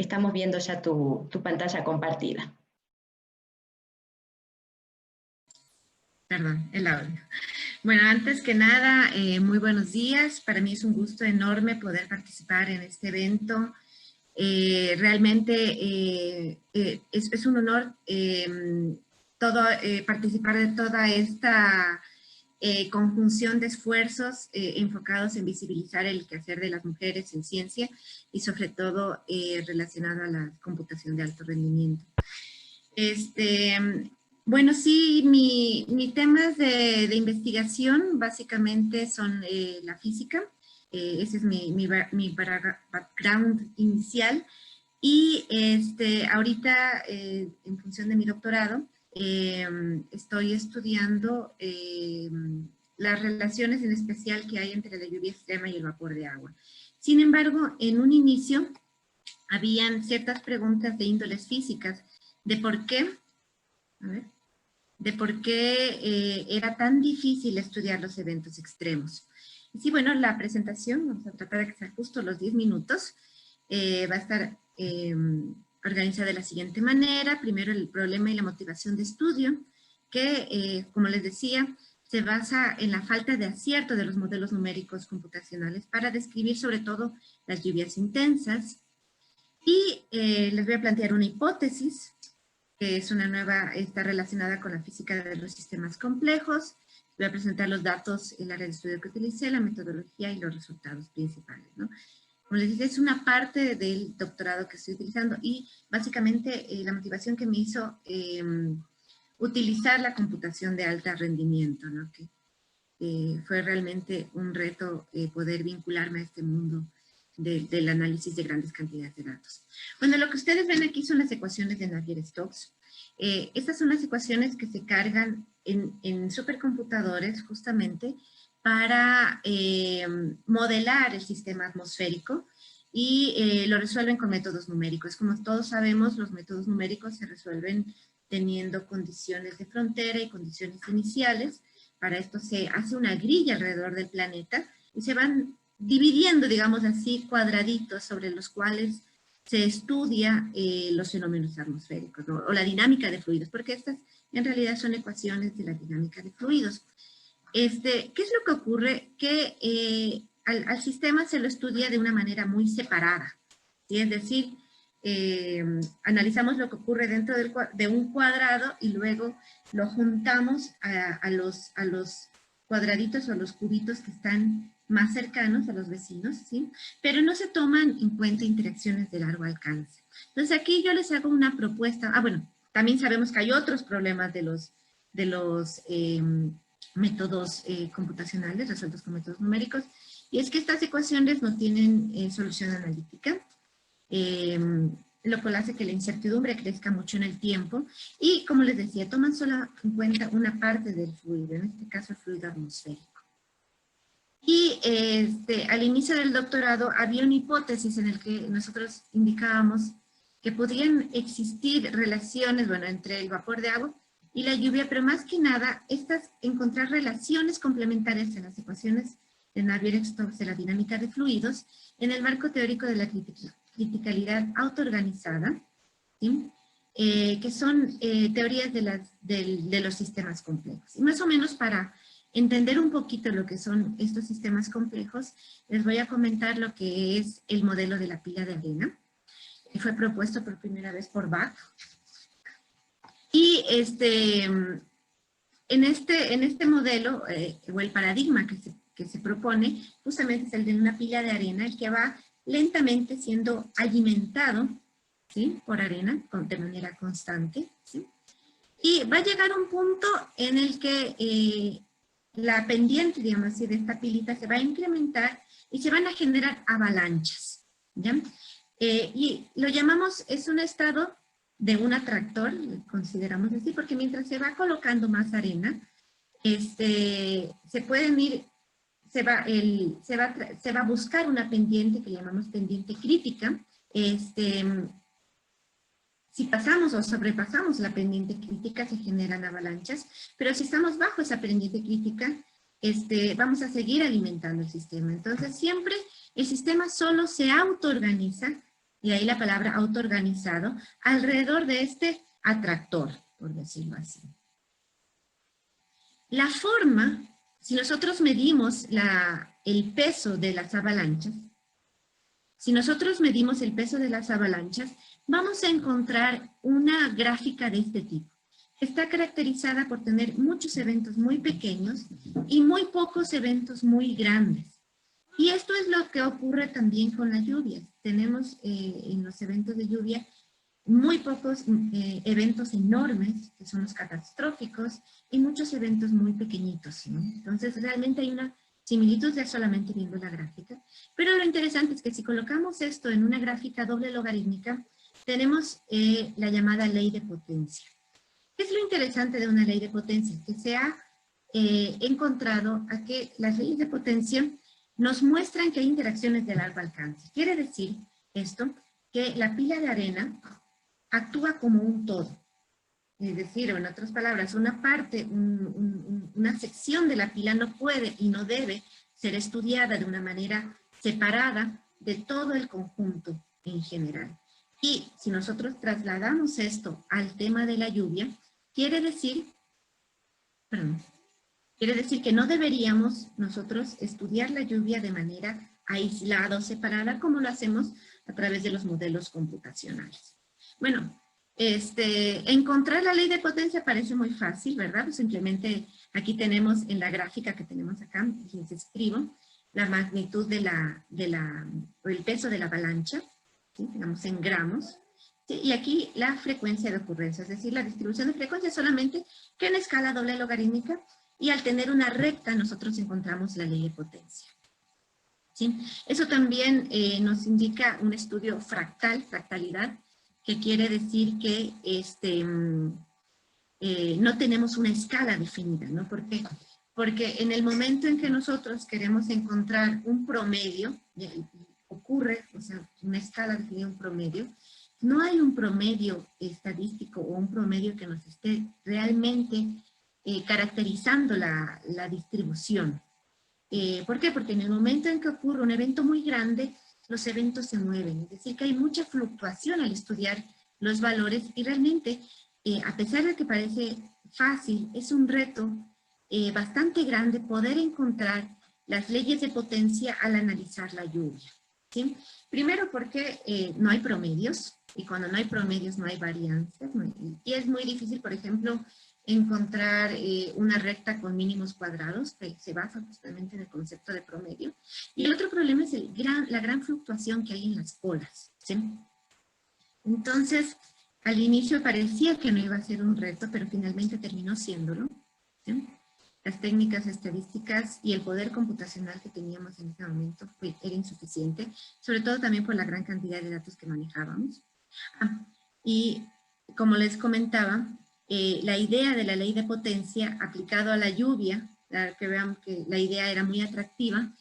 estamos viendo ya tu pantalla compartida. Perdón, el audio. Bueno, antes que nada, muy buenos días. Para mí es un gusto enorme poder participar en este evento. Realmente es un honor participar de toda esta conjunción de esfuerzos enfocados en visibilizar el quehacer de las mujeres en ciencia y sobre todo relacionado a la computación de alto rendimiento. Bueno, sí, mis temas de investigación básicamente son la física. Ese es mi background inicial. Y ahorita, en función de mi doctorado, estoy estudiando las relaciones en especial que hay entre la lluvia extrema y el vapor de agua. Sin embargo, en un inicio, habían ciertas preguntas de índoles físicas de por qué, era tan difícil estudiar los eventos extremos. Y sí, bueno, la presentación, vamos a tratar de que sea justo los 10 minutos, va a estar organizada de la siguiente manera. Primero, el problema y la motivación de estudio, que, como les decía, se basa en la falta de acierto de los modelos numéricos computacionales para describir sobre todo las lluvias intensas. Y les voy a plantear una hipótesis, que es una nueva, está relacionada con la física de los sistemas complejos. Voy a presentar los datos, el área de estudio que utilicé, la metodología y los resultados principales, ¿no? Como les dije, es una parte del doctorado que estoy utilizando y básicamente la motivación que me hizo utilizar la computación de alto rendimiento, ¿no? Que fue realmente un reto poder vincularme a este mundo del análisis de grandes cantidades de datos. Bueno, lo que ustedes ven aquí son las ecuaciones de Navier-Stokes. Estas son las ecuaciones que se cargan en supercomputadores justamente para modelar el sistema atmosférico y lo resuelven con métodos numéricos. Como todos sabemos, los métodos numéricos se resuelven teniendo condiciones de frontera y condiciones iniciales. Para esto se hace una grilla alrededor del planeta y se van dividiendo, digamos así, cuadraditos sobre los cuales se estudia los fenómenos atmosféricos, ¿no? O la dinámica de fluidos, porque estas en realidad son ecuaciones de la dinámica de fluidos. ¿Qué es lo que ocurre? Que al sistema se lo estudia de una manera muy separada, ¿sí? Es decir, analizamos lo que ocurre dentro de un cuadrado y luego lo juntamos a los cuadraditos o los cubitos que están más cercanos a los vecinos, ¿sí? Pero no se toman en cuenta interacciones de largo alcance. Entonces aquí yo les hago una propuesta. Bueno, también sabemos que hay otros problemas de los métodos computacionales resueltos con métodos numéricos, y es que estas ecuaciones no tienen solución analítica, lo cual hace que la incertidumbre crezca mucho en el tiempo, y como les decía, toman solo en cuenta una parte del fluido, en este caso el fluido atmosférico. Y al inicio del doctorado había una hipótesis en la que nosotros indicábamos que podrían existir relaciones, bueno, entre el vapor de agua y la lluvia, pero más que nada, encontrar relaciones complementarias en las ecuaciones de Navier-Stokes de la dinámica de fluidos en el marco teórico de la criticalidad autoorganizada, ¿sí? Que son teorías de los sistemas complejos. Y más o menos para entender un poquito lo que son estos sistemas complejos, les voy a comentar lo que es el modelo de la pila de arena, que fue propuesto por primera vez por Bach. Y en este modelo, o el paradigma que se propone, justamente es el de una pila de arena, el que va lentamente siendo alimentado, ¿sí? Por arena, de manera constante, ¿sí? Y va a llegar un punto en el que la pendiente, digamos así, de esta pilita se va a incrementar y se van a generar avalanchas, ¿ya? Y lo llamamos, es un estado de un atractor, consideramos así, porque mientras se va colocando más arena, se pueden ir, se va a buscar una pendiente que llamamos pendiente crítica. Si pasamos o sobrepasamos la pendiente crítica, se generan avalanchas, pero si estamos bajo esa pendiente crítica, vamos a seguir alimentando el sistema. Entonces, siempre el sistema solo se autoorganiza y ahí la palabra autoorganizado, alrededor de este atractor, por decirlo así. La forma, si nosotros medimos el peso de las avalanchas, vamos a encontrar una gráfica de este tipo. Está caracterizada por tener muchos eventos muy pequeños y muy pocos eventos muy grandes. Y esto es lo que ocurre también con las lluvias. Tenemos en los eventos de lluvia muy pocos eventos enormes, que son los catastróficos, y muchos eventos muy pequeñitos, ¿no? Entonces, realmente hay una similitud ya solamente viendo la gráfica. Pero lo interesante es que si colocamos esto en una gráfica doble logarítmica, tenemos la llamada ley de potencia. ¿Qué es lo interesante de una ley de potencia? Que se ha encontrado a que las leyes de potencia nos muestran que hay interacciones de largo alcance. Quiere decir esto, que la pila de arena actúa como un todo. Es decir, en otras palabras, una parte, una sección de la pila no puede y no debe ser estudiada de una manera separada de todo el conjunto en general. Y si nosotros trasladamos esto al tema de la lluvia, quiere decir que no deberíamos nosotros estudiar la lluvia de manera aislada o separada como lo hacemos a través de los modelos computacionales. Bueno, encontrar la ley de potencia parece muy fácil, ¿verdad? Pues simplemente aquí tenemos en la gráfica que tenemos acá, les escribo, la magnitud o el peso de la avalancha, ¿sí? Digamos en gramos, ¿sí? Y aquí la frecuencia de ocurrencia, es decir, la distribución de frecuencia solamente que en escala doble logarítmica, y al tener una recta nosotros encontramos la ley de potencia. ¿Sí? Eso también nos indica un estudio fractalidad, que quiere decir que no tenemos una escala definida, ¿no? ¿Por qué? Porque en el momento en que nosotros queremos encontrar un promedio, ocurre, o sea, una escala definida, un promedio, no hay un promedio estadístico o un promedio que nos esté realmente caracterizando la distribución. ¿Por qué? Porque en el momento en que ocurre un evento muy grande, los eventos se mueven. Es decir, que hay mucha fluctuación al estudiar los valores y realmente, a pesar de que parece fácil, es un reto bastante grande poder encontrar las leyes de potencia al analizar la lluvia. ¿Sí? Primero porque no hay promedios, y cuando no hay promedios no hay varianzas, y es muy difícil, por ejemplo, encontrar una recta con mínimos cuadrados, que se basa justamente en el concepto de promedio. Y el otro problema es la gran fluctuación que hay en las colas, ¿sí? Entonces, al inicio parecía que no iba a ser un reto, pero finalmente terminó siéndolo, ¿sí? Las técnicas estadísticas y el poder computacional que teníamos en ese momento era insuficiente, sobre todo también por la gran cantidad de datos que manejábamos. Y como les comentaba, la idea de la ley de potencia aplicado a la lluvia, que vean que la idea era muy atractiva,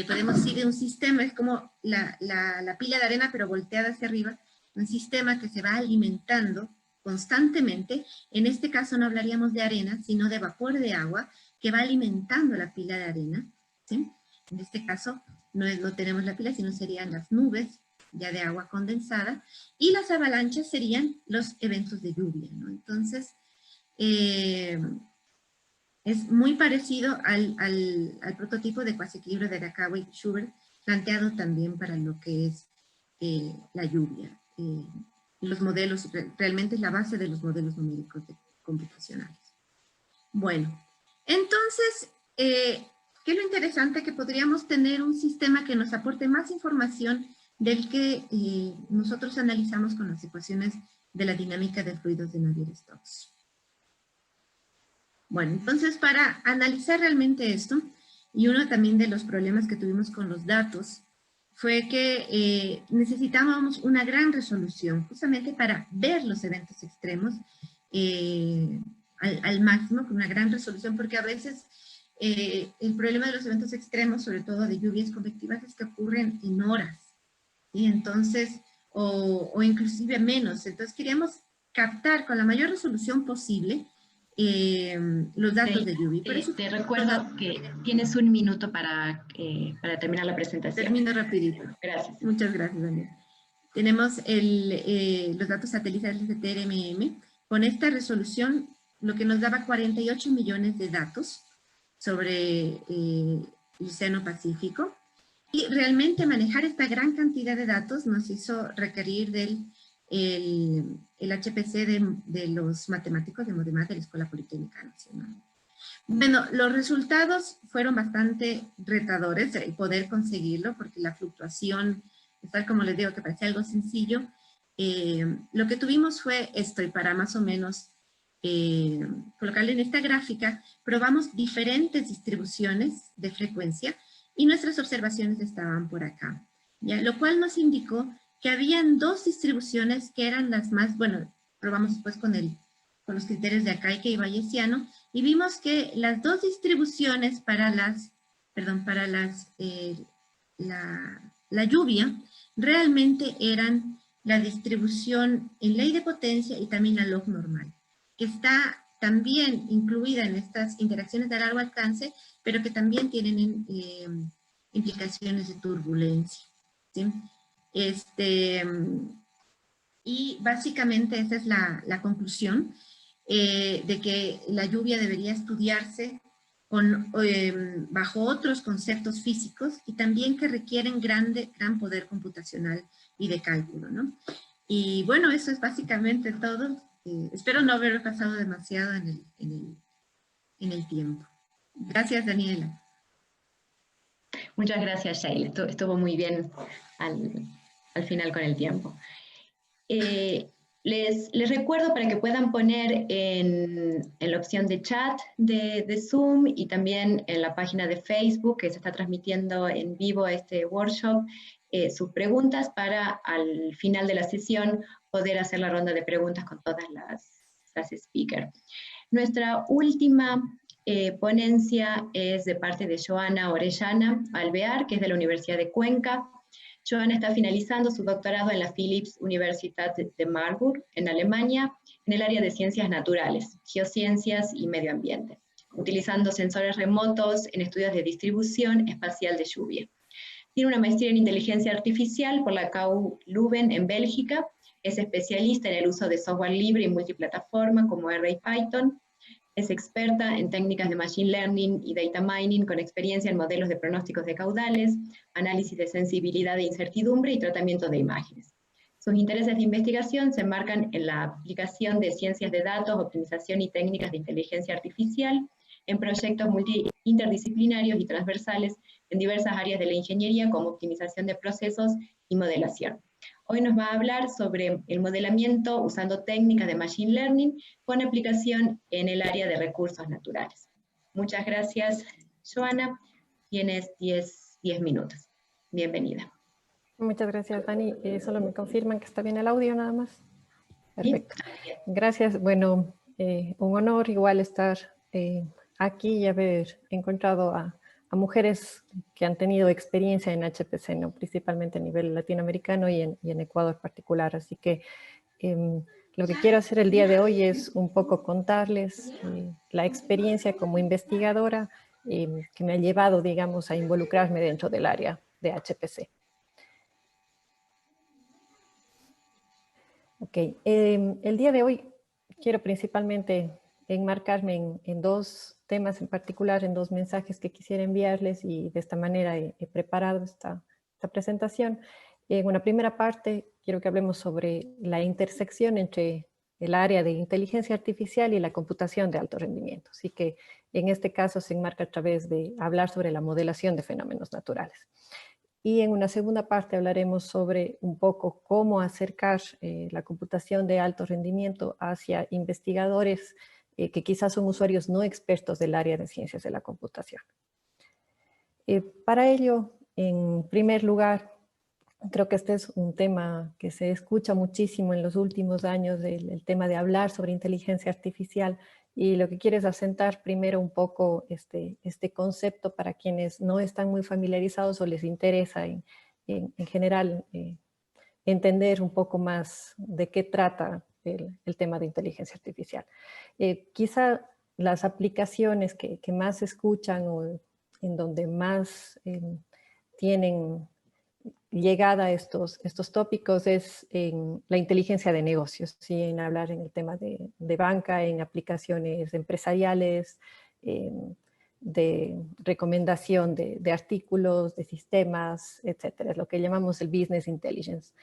podemos ir de un sistema, es como la pila de arena pero volteada hacia arriba, un sistema que se va alimentando constantemente. En este caso no hablaríamos de arena, sino de vapor de agua que va alimentando la pila de arena, ¿sí? En este caso no tenemos la pila, sino serían las nubes ya de agua condensada, y las avalanchas serían los eventos de lluvia, ¿no? Entonces, es muy parecido al prototipo de cuasiequilibrio de Arakawa y Schubert, planteado también para lo que es la lluvia. Los modelos, realmente es la base de los modelos numéricos computacionales. Bueno, entonces, ¿qué es lo interesante? Que podríamos tener un sistema que nos aporte más información del que nosotros analizamos con las ecuaciones de la dinámica de fluidos de Navier-Stokes. Bueno, entonces para analizar realmente esto, y uno también de los problemas que tuvimos con los datos, fue que necesitábamos una gran resolución, justamente para ver los eventos extremos al máximo, con una gran resolución, porque a veces el problema de los eventos extremos, sobre todo de lluvias convectivas, es que ocurren en horas, ¿sí? Entonces, o inclusive menos. Entonces queríamos captar con la mayor resolución posible los datos de lluvia. Por eso te recuerdo que tienes un minuto para terminar la presentación. Termino rapidito. Gracias. Muchas gracias, Daniel. tenemos los datos satelitales de TRMM. Con esta resolución, lo que nos daba 48 millones de datos sobre el Océano Pacífico. Y realmente manejar esta gran cantidad de datos nos hizo requerir el HPC de los matemáticos de Modemat de la Escuela Politécnica Nacional. Bueno, los resultados fueron bastante retadores el poder conseguirlo, porque la fluctuación, tal como les digo, que parecía algo sencillo, lo que tuvimos fue esto, y para más o menos colocarle en esta gráfica, probamos diferentes distribuciones de frecuencia y nuestras observaciones estaban por acá, ¿ya? Lo cual nos indicó que habían dos distribuciones que eran las más, bueno, probamos después con los criterios de Akaike y Bayesiano, y vimos que las dos distribuciones para la lluvia realmente eran la distribución en ley de potencia y también la log normal, que está también incluida en estas interacciones de largo alcance, pero que también tienen implicaciones de turbulencia, ¿sí? Y básicamente esa es la conclusión, de que la lluvia debería estudiarse bajo otros conceptos físicos y también que requieren gran poder computacional y de cálculo, ¿no? Y bueno, eso es básicamente todo. Espero no haber pasado demasiado en el tiempo. Gracias, Daniela. Muchas gracias, Shail. Estuvo muy bien al final con el tiempo. Les recuerdo para que puedan poner en la opción de chat de Zoom y también en la página de Facebook que se está transmitiendo en vivo este workshop, sus preguntas para al final de la sesión poder hacer la ronda de preguntas con todas las speakers. Nuestra última ponencia es de parte de Joana Orellana Alvear, que es de la Universidad de Cuenca. Joana está finalizando su doctorado en la Philipps Universität de Marburg, en Alemania, en el área de ciencias naturales, geociencias y medio ambiente, utilizando sensores remotos en estudios de distribución espacial de lluvia. Tiene una maestría en inteligencia artificial por la KU Leuven en Bélgica, es especialista en el uso de software libre y multiplataforma como R y Python. Es experta en técnicas de Machine Learning y Data Mining con experiencia en modelos de pronósticos de caudales, análisis de sensibilidad e incertidumbre y tratamiento de imágenes. Sus intereses de investigación se enmarcan en la aplicación de ciencias de datos, optimización y técnicas de inteligencia artificial en proyectos interdisciplinarios y transversales en diversas áreas de la ingeniería como optimización de procesos y modelación. Hoy nos va a hablar sobre el modelamiento usando técnicas de Machine Learning con aplicación en el área de recursos naturales. Muchas gracias, Joana. Tienes 10 minutos. Bienvenida. Muchas gracias, Dani. Solo me confirman que está bien el audio nada más. Perfecto. ¿Sí? Gracias. Bueno, un honor igual estar aquí y haber encontrado a mujeres que han tenido experiencia en HPC, ¿no? Principalmente a nivel latinoamericano y en Ecuador particular. Así que lo que quiero hacer el día de hoy es un poco contarles la experiencia como investigadora que me ha llevado, digamos, a involucrarme dentro del área de HPC. Ok, el día de hoy quiero principalmente enmarcarme en dos temas en particular, en dos mensajes que quisiera enviarles y de esta manera he preparado esta presentación. En una primera parte quiero que hablemos sobre la intersección entre el área de inteligencia artificial y la computación de alto rendimiento. Así que en este caso se enmarca a través de hablar sobre la modelación de fenómenos naturales. Y en una segunda parte hablaremos sobre un poco cómo acercar la computación de alto rendimiento hacia investigadores que quizás son usuarios no expertos del área de ciencias de la computación. Para ello, en primer lugar, creo que este es un tema que se escucha muchísimo en los últimos años, el tema de hablar sobre inteligencia artificial, y lo que quiero es asentar primero un poco este concepto para quienes no están muy familiarizados o les interesa en general entender un poco más de qué trata el tema de inteligencia artificial. Quizá las aplicaciones que más se escuchan o en donde más tienen llegada a estos tópicos es en la inteligencia de negocios, ¿sí? En hablar en el tema de banca, en aplicaciones empresariales, de recomendación de artículos, de sistemas, etcétera. Es lo que llamamos el business intelligence.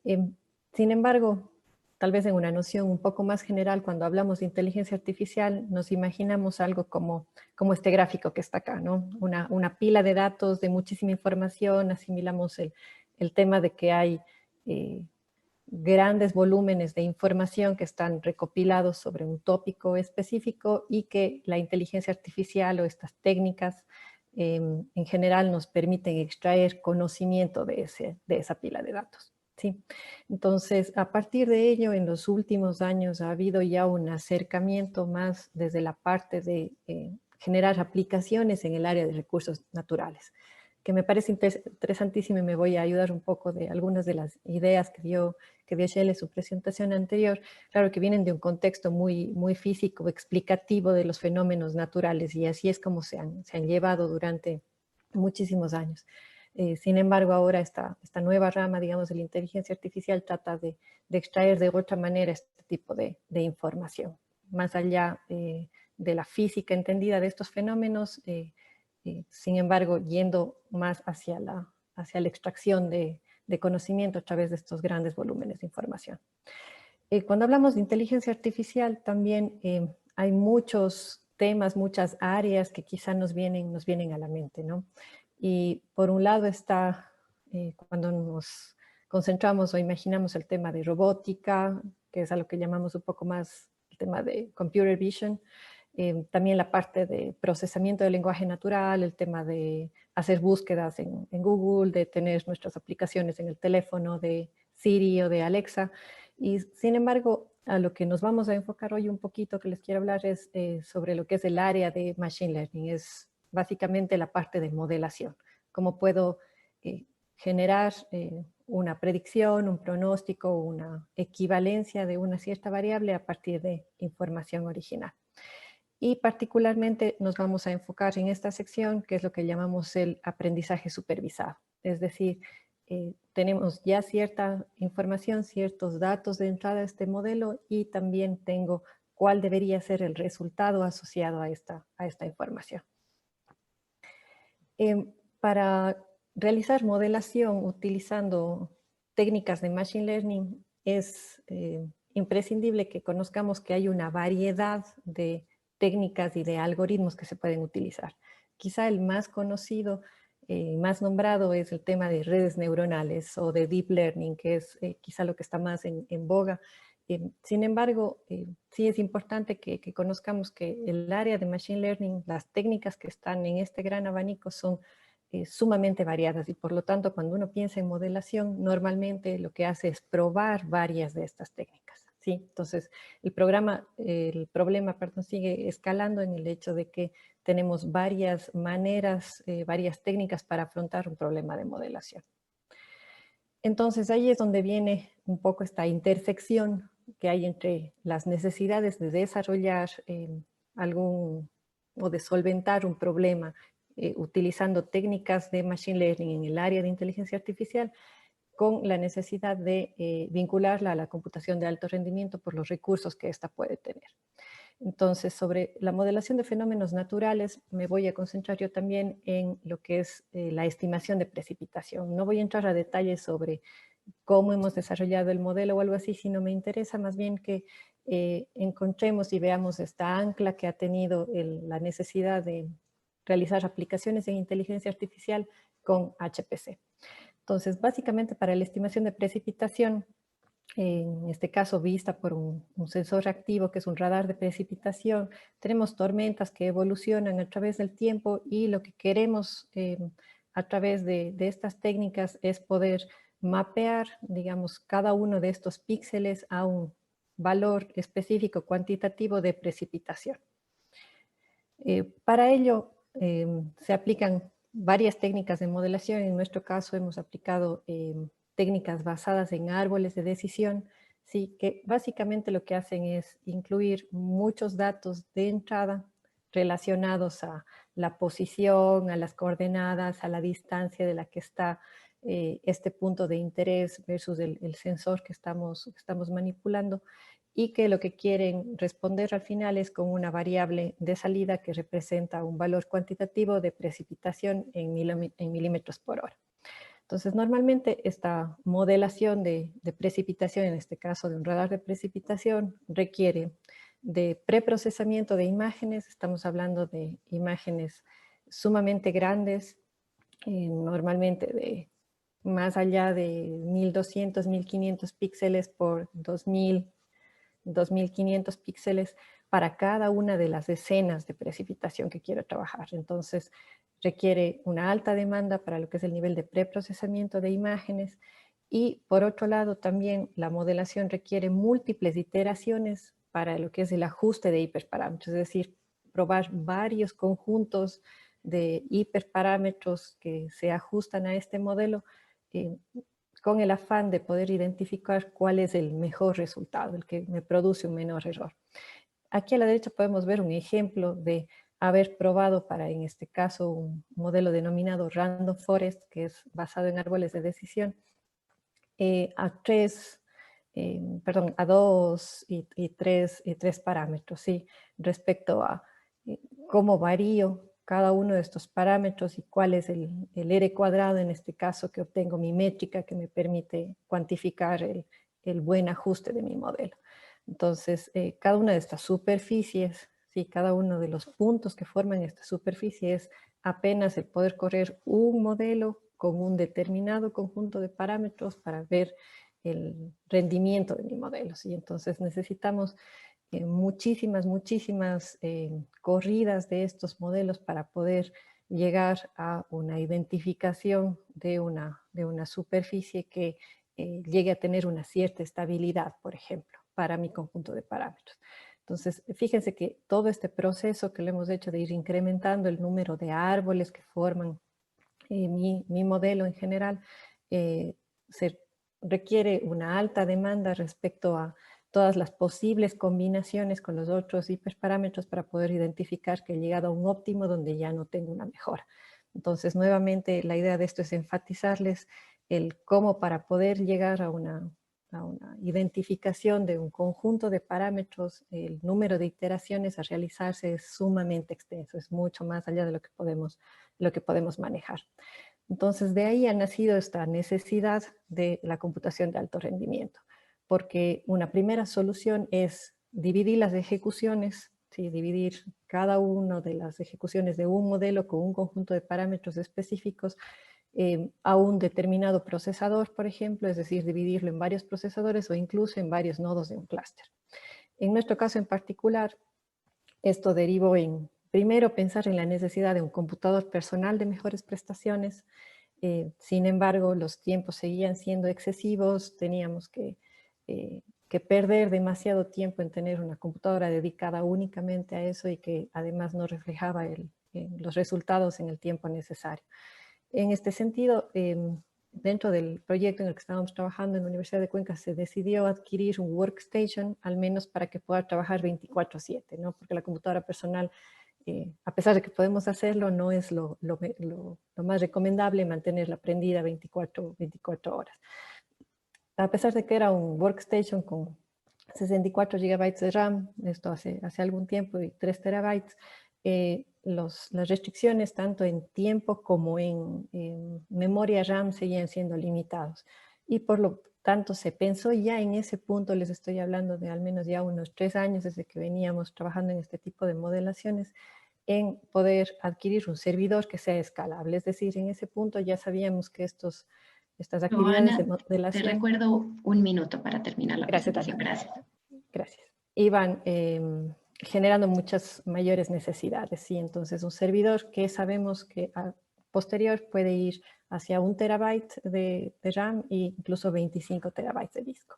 Sin embargo, tal vez en una noción un poco más general, cuando hablamos de inteligencia artificial, nos imaginamos algo como este gráfico que está acá, ¿no? Una pila de datos, de muchísima información, asimilamos el tema de que hay grandes volúmenes de información que están recopilados sobre un tópico específico y que la inteligencia artificial o estas técnicas en general nos permiten extraer conocimiento de esa pila de datos. ¿Sí? Entonces, a partir de ello, en los últimos años ha habido ya un acercamiento más desde la parte de generar aplicaciones en el área de recursos naturales, que me parece interesantísimo y me voy a ayudar un poco de algunas de las ideas que dio Shell en su presentación anterior, claro que vienen de un contexto muy físico, explicativo de los fenómenos naturales, y así es como se han llevado durante muchísimos años. Sin embargo, ahora esta nueva rama, digamos, de la inteligencia artificial trata de extraer de otra manera este tipo de información, más allá de la física entendida de estos fenómenos, sin embargo, yendo más hacia la extracción de conocimiento a través de estos grandes volúmenes de información. Cuando hablamos de inteligencia artificial, también hay muchos temas, muchas áreas que quizá nos vienen a la mente, ¿no? Y por un lado está, cuando nos concentramos o imaginamos el tema de robótica, que es a lo que llamamos un poco más el tema de computer vision, también la parte de procesamiento del lenguaje natural, el tema de hacer búsquedas en Google, de tener nuestras aplicaciones en el teléfono de Siri o de Alexa. Y sin embargo, a lo que nos vamos a enfocar hoy un poquito, que les quiero hablar, es sobre lo que es el área de Machine Learning. Es básicamente la parte de modelación. Cómo puedo generar una predicción, un pronóstico, una equivalencia de una cierta variable a partir de información original. Y particularmente nos vamos a enfocar en esta sección, que es lo que llamamos el aprendizaje supervisado. Es decir, tenemos ya cierta información, ciertos datos de entrada a este modelo, y también tengo cuál debería ser el resultado asociado a esta información. Para realizar modelación utilizando técnicas de Machine Learning es imprescindible que conozcamos que hay una variedad de técnicas y de algoritmos que se pueden utilizar. Quizá el más conocido, más nombrado, es el tema de redes neuronales o de Deep Learning, que es quizá lo que está más en boga. Sin embargo, sí es importante que conozcamos que el área de Machine Learning, las técnicas que están en este gran abanico son sumamente variadas, y por lo tanto cuando uno piensa en modelación, normalmente lo que hace es probar varias de estas técnicas. ¿Sí? Entonces, el problema sigue escalando en el hecho de que tenemos varias maneras, varias técnicas para afrontar un problema de modelación. Entonces, ahí es donde viene un poco esta intersección que hay entre las necesidades de desarrollar o de solventar un problema utilizando técnicas de Machine Learning en el área de inteligencia artificial, con la necesidad de vincularla a la computación de alto rendimiento por los recursos que ésta puede tener. Entonces, sobre la modelación de fenómenos naturales, me voy a concentrar yo también en lo que es la estimación de precipitación. No voy a entrar a detalles sobre cómo hemos desarrollado el modelo o algo así, sino me interesa más bien que encontremos y veamos esta ancla que ha tenido la necesidad de realizar aplicaciones en inteligencia artificial con HPC. Entonces, básicamente para la estimación de precipitación, en este caso vista por un sensor activo que es un radar de precipitación, tenemos tormentas que evolucionan a través del tiempo, y lo que queremos a través de estas técnicas es poder mapear, digamos, cada uno de estos píxeles a un valor específico cuantitativo de precipitación. Para ello se aplican varias técnicas de modelación. En nuestro caso hemos aplicado técnicas basadas en árboles de decisión, ¿sí? Que básicamente lo que hacen es incluir muchos datos de entrada relacionados a la posición, a las coordenadas, a la distancia de la que está este punto de interés versus el sensor que estamos manipulando, y que lo que quieren responder al final es con una variable de salida que representa un valor cuantitativo de precipitación en milímetros por hora. Entonces, normalmente esta modelación de precipitación, en este caso de un radar de precipitación, requiere de preprocesamiento de imágenes. Estamos hablando de imágenes sumamente grandes, normalmente de más allá de 1200, 1500 píxeles por 2000, 2500 píxeles para cada una de las escenas de precipitación que quiero trabajar. Entonces, requiere una alta demanda para lo que es el nivel de preprocesamiento de imágenes, y por otro lado también la modelación requiere múltiples iteraciones para lo que es el ajuste de hiperparámetros, es decir, probar varios conjuntos de hiperparámetros que se ajustan a este modelo, con el afán de poder identificar cuál es el mejor resultado, el que me produce un menor error. Aquí a la derecha podemos ver un ejemplo de haber probado para, en este caso, un modelo denominado Random Forest, que es basado en árboles de decisión, a 2 y 3 parámetros, ¿sí? Respecto a cómo varío cada uno de estos parámetros y cuál es el R cuadrado, en este caso, que obtengo mi métrica que me permite cuantificar el buen ajuste de mi modelo. Entonces, cada una de estas superficies, ¿sí? Cada uno de los puntos que forman esta superficie es apenas el poder correr un modelo con un determinado conjunto de parámetros para ver el rendimiento de mi modelo, ¿sí? Entonces necesitamos muchísimas corridas de estos modelos para poder llegar a una identificación de una superficie que llegue a tener una cierta estabilidad, por ejemplo, para mi conjunto de parámetros. Entonces, fíjense que todo este proceso que lo hemos hecho de ir incrementando el número de árboles que forman mi modelo en general, se requiere una alta demanda respecto a todas las posibles combinaciones con los otros hiperparámetros para poder identificar que he llegado a un óptimo donde ya no tengo una mejora. Entonces, nuevamente, la idea de esto es enfatizarles el cómo para poder llegar a una identificación de un conjunto de parámetros, el número de iteraciones a realizarse es sumamente extenso, es mucho más allá de lo que podemos manejar. Entonces, de ahí ha nacido esta necesidad de la computación de alto rendimiento, porque una primera solución es dividir las ejecuciones, ¿sí? Dividir cada una de las ejecuciones de un modelo con un conjunto de parámetros específicos a un determinado procesador, por ejemplo, es decir, dividirlo en varios procesadores o incluso en varios nodos de un clúster. En nuestro caso en particular, esto derivó en, primero, pensar en la necesidad de un computador personal de mejores prestaciones. Sin embargo, los tiempos seguían siendo excesivos, teníamos que perder demasiado tiempo en tener una computadora dedicada únicamente a eso y que además no reflejaba los resultados en el tiempo necesario. En este sentido, dentro del proyecto en el que estábamos trabajando en la Universidad de Cuenca, se decidió adquirir un workstation, al menos para que pueda trabajar 24/7, ¿no? Porque la computadora personal, a pesar de que podemos hacerlo, no es lo más recomendable mantenerla prendida 24 horas. A pesar de que era un workstation con 64 GB de RAM, esto hace algún tiempo, y 3 terabytes, las restricciones tanto en tiempo como en memoria RAM seguían siendo limitados. Y por lo tanto se pensó ya en ese punto, les estoy hablando de al menos ya unos 3 años desde que veníamos trabajando en este tipo de modelaciones, en poder adquirir un servidor que sea escalable. Es decir, en ese punto ya sabíamos que estas actividades de modelación... Te recuerdo 1 minuto para terminar la presentación. Gracias. Gracias. Iban generando muchas mayores necesidades, ¿sí? Entonces, un servidor que sabemos que a posterior puede ir hacia 1 terabyte de RAM e incluso 25 terabytes de disco.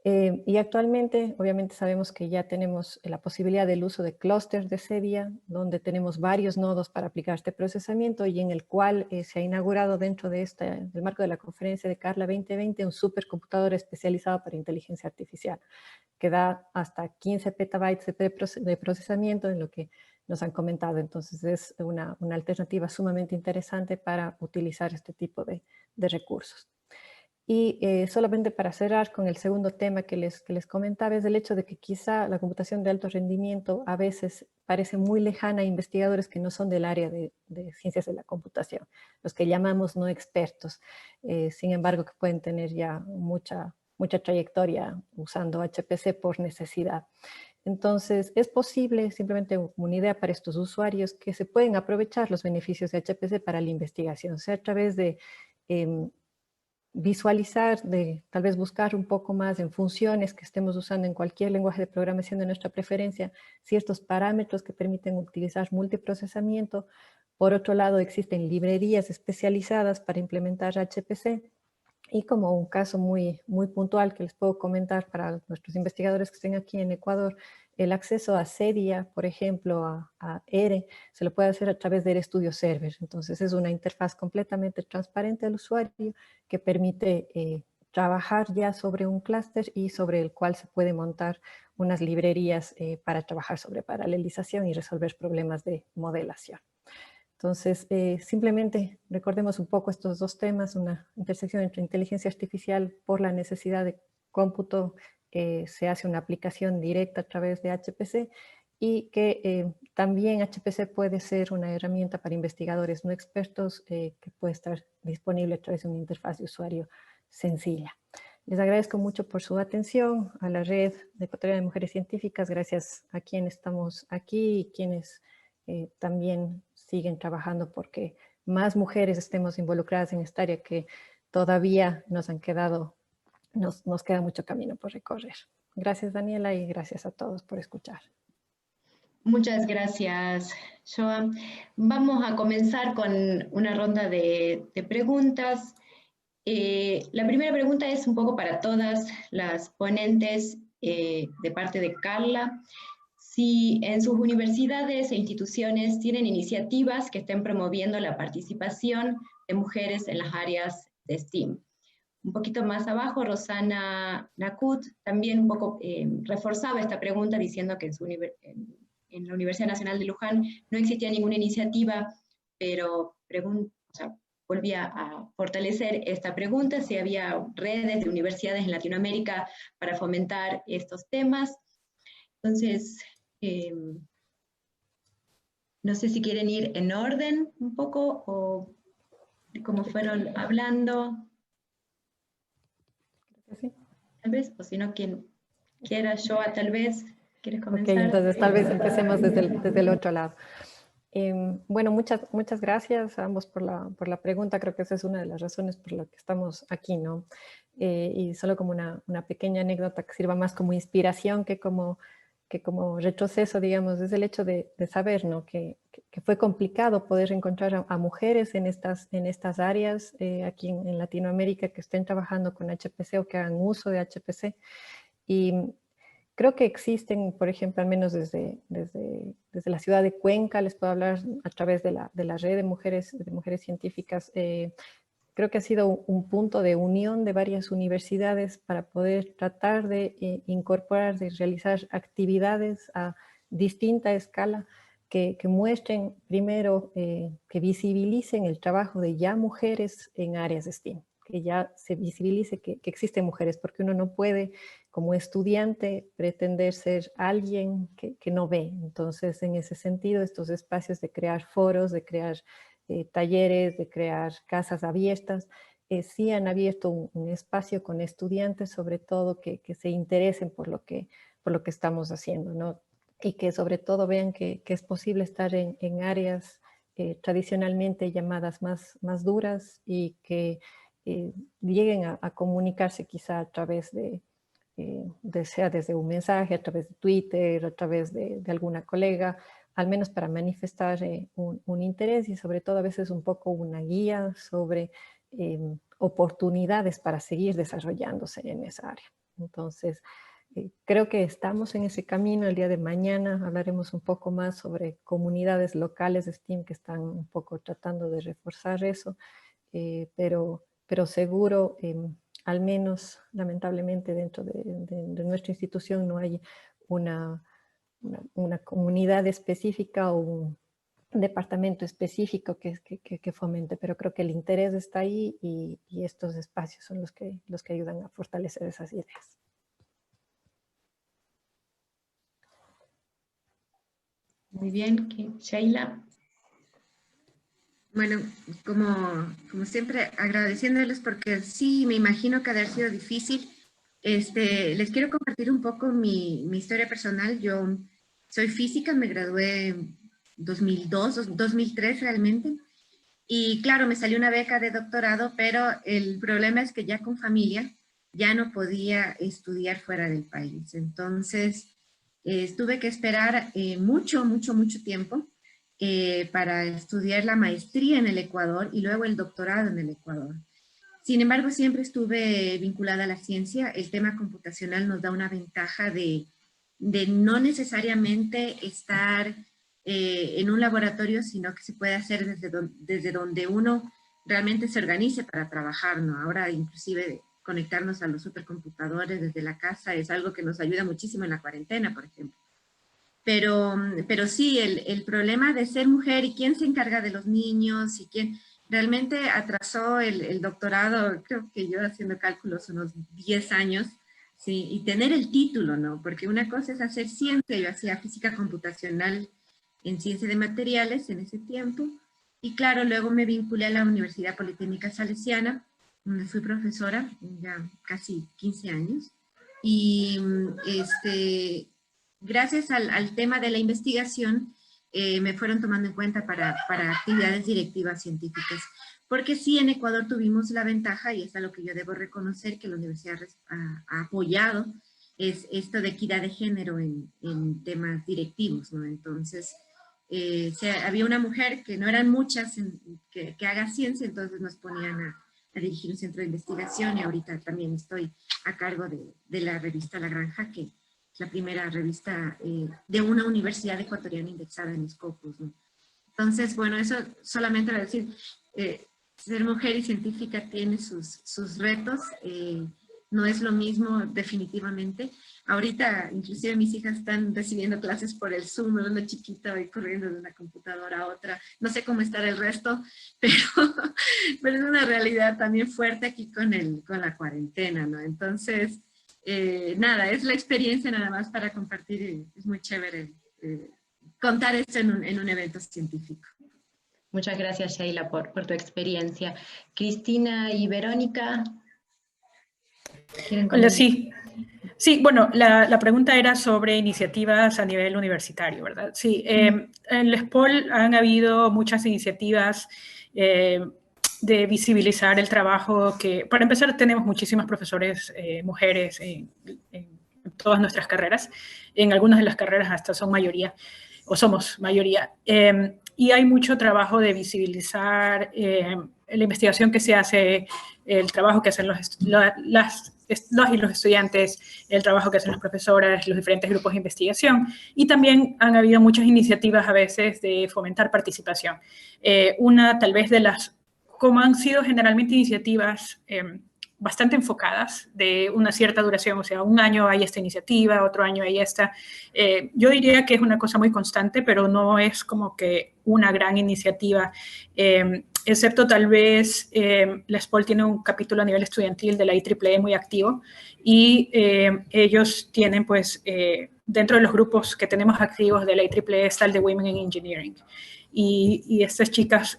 Y actualmente, obviamente, sabemos que ya tenemos la posibilidad del uso de clústeres de Cedia, donde tenemos varios nodos para aplicar este procesamiento y en el cual se ha inaugurado dentro de del marco de la conferencia de Carla 2020 un supercomputador especializado para inteligencia artificial, que da hasta 15 petabytes de procesamiento, en lo que nos han comentado. Entonces es una alternativa sumamente interesante para utilizar este tipo de recursos. Y solamente para cerrar con el segundo tema que les comentaba, es el hecho de que quizá la computación de alto rendimiento a veces parece muy lejana a investigadores que no son del área de ciencias de la computación, los que llamamos no expertos, sin embargo que pueden tener ya mucha trayectoria usando HPC por necesidad. Entonces, es posible, simplemente una idea para estos usuarios, que se pueden aprovechar los beneficios de HPC para la investigación, o sea, a través de visualizar, de tal vez buscar un poco más en funciones que estemos usando en cualquier lenguaje de programación de nuestra preferencia, ciertos parámetros que permiten utilizar multiprocesamiento. Por otro lado, existen librerías especializadas para implementar HPC. Y como un caso muy puntual que les puedo comentar para nuestros investigadores que estén aquí en Ecuador, el acceso a Cedia, por ejemplo, a ERE, se lo puede hacer a través de RStudio Server. Entonces es una interfaz completamente transparente al usuario que permite trabajar ya sobre un clúster y sobre el cual se puede montar unas librerías para trabajar sobre paralelización y resolver problemas de modelación. Entonces, simplemente recordemos un poco estos dos temas, una intersección entre inteligencia artificial por la necesidad de cómputo, se hace una aplicación directa a través de HPC y que también HPC puede ser una herramienta para investigadores no expertos que puede estar disponible a través de una interfaz de usuario sencilla. Les agradezco mucho por su atención, a la Red de Ecuatoriana de Mujeres Científicas, gracias a quienes estamos aquí y quienes también siguen trabajando porque más mujeres estemos involucradas en esta área que todavía nos queda mucho camino por recorrer. Gracias, Daniela, y gracias a todos por escuchar. Muchas gracias, Joan. Vamos a comenzar con una ronda de preguntas. La primera pregunta es un poco para todas las ponentes de parte de Carla. Si en sus universidades e instituciones tienen iniciativas que estén promoviendo la participación de mujeres en las áreas de STEAM. Un poquito más abajo, Rosana Nakut también un poco reforzaba esta pregunta diciendo que en la Universidad Nacional de Luján no existía ninguna iniciativa, pero volvía a fortalecer esta pregunta, si había redes de universidades en Latinoamérica para fomentar estos temas. Entonces, no sé si quieren ir en orden un poco o como fueron hablando. Sí. Tal vez, o si no, quien quiera, Joa, tal vez, ¿quieres comenzar? Ok, entonces tal vez empecemos desde el otro lado. Bueno, muchas gracias a ambos por la pregunta. Creo que esa es una de las razones por las que estamos aquí, ¿no? Y solo como una pequeña anécdota que sirva más como inspiración que como retroceso, digamos, es el hecho de saber, ¿no? Que fue complicado poder encontrar a mujeres en estas áreas aquí en Latinoamérica que estén trabajando con HPC o que hagan uso de HPC. Y creo que existen, por ejemplo, al menos desde la ciudad de Cuenca, les puedo hablar a través de la red de mujeres científicas. Creo que ha sido un punto de unión de varias universidades para poder tratar de incorporar, de realizar actividades a distinta escala que muestren primero, que visibilicen el trabajo de ya mujeres en áreas de STEAM, que ya se visibilice que existen mujeres, porque uno no puede como estudiante pretender ser alguien que no ve. Entonces, en ese sentido, estos espacios de crear foros, de crear talleres, de crear casas abiertas, sí han abierto un espacio con estudiantes, sobre todo que se interesen por lo que estamos haciendo, ¿no? Y que sobre todo vean que es posible estar en áreas tradicionalmente llamadas más duras y que lleguen a comunicarse quizá a través sea desde un mensaje, a través de Twitter, a través de alguna colega, al menos para manifestar un interés y sobre todo a veces un poco una guía sobre oportunidades para seguir desarrollándose en esa área. Entonces, creo que estamos en ese camino. El día de mañana hablaremos un poco más sobre comunidades locales de STEAM que están un poco tratando de reforzar eso, pero seguro, al menos lamentablemente dentro de nuestra institución no hay una comunidad específica o un departamento específico que fomente, pero creo que el interés está ahí y estos espacios son los que ayudan a fortalecer esas ideas. Muy bien, Sheila. Bueno, como siempre, agradeciéndoles porque sí, me imagino que ha de haber sido difícil. Les quiero compartir un poco mi historia personal. Yo soy física, me gradué en 2003 realmente. Y claro, me salió una beca de doctorado, pero el problema es que ya con familia ya no podía estudiar fuera del país. Entonces, tuve que esperar mucho tiempo para estudiar la maestría en el Ecuador y luego el doctorado en el Ecuador. Sin embargo, siempre estuve vinculada a la ciencia. El tema computacional nos da una ventaja de no necesariamente estar en un laboratorio, sino que se puede hacer desde donde uno realmente se organice para trabajar, ¿no? Ahora, inclusive, conectarnos a los supercomputadores desde la casa es algo que nos ayuda muchísimo en la cuarentena, por ejemplo. Pero sí, el problema de ser mujer y quién se encarga de los niños y quién realmente atrasó el doctorado, creo que yo haciendo cálculos unos 10 años, sí, y tener el título, ¿no? Porque una cosa es hacer ciencia, yo hacía física computacional en ciencia de materiales en ese tiempo, y claro, luego me vinculé a la Universidad Politécnica Salesiana, donde fui profesora ya casi 15 años, y gracias al tema de la investigación, me fueron tomando en cuenta para actividades directivas científicas. Porque sí, en Ecuador tuvimos la ventaja, y es a lo que yo debo reconocer, que la universidad ha apoyado, es esto de equidad de género en temas directivos, ¿no? Entonces, había una mujer, que no eran muchas, que haga ciencia, entonces nos ponían a dirigir un centro de investigación, y ahorita también estoy a cargo de la revista La Granja, que es la primera revista de una universidad ecuatoriana indexada en Scopus, ¿no? Entonces, bueno, eso solamente va a decir, ser mujer y científica tiene sus retos, no es lo mismo definitivamente. Ahorita, inclusive mis hijas están recibiendo clases por el Zoom, una chiquita y corriendo de una computadora a otra. No sé cómo estará el resto, pero es una realidad también fuerte aquí con la cuarentena, ¿no? Entonces, nada, es la experiencia nada más para compartir, es muy chévere contar esto en un evento científico. Muchas gracias, Sheila, por tu experiencia. Cristina y Verónica. Hola, sí. Sí, bueno, la pregunta era sobre iniciativas a nivel universitario, ¿verdad? Sí, en la SPOL han habido muchas iniciativas de visibilizar el trabajo que, para empezar, tenemos muchísimas profesores mujeres en todas nuestras carreras. En algunas de las carreras hasta son mayoría, o somos mayoría. Y hay mucho trabajo de visibilizar la investigación que se hace, el trabajo que hacen los y los estudiantes, el trabajo que hacen las profesoras, los diferentes grupos de investigación, y también han habido muchas iniciativas a veces de fomentar participación. Una tal vez de las, como han sido generalmente iniciativas bastante enfocadas, de una cierta duración, o sea, un año hay esta iniciativa, otro año hay esta. Yo diría que es una cosa muy constante, pero no es como que una gran iniciativa, excepto tal vez la SPOL tiene un capítulo a nivel estudiantil de la IEEE muy activo, y ellos tienen, pues, dentro de los grupos que tenemos activos de la IEEE está el de Women in Engineering, y estas chicas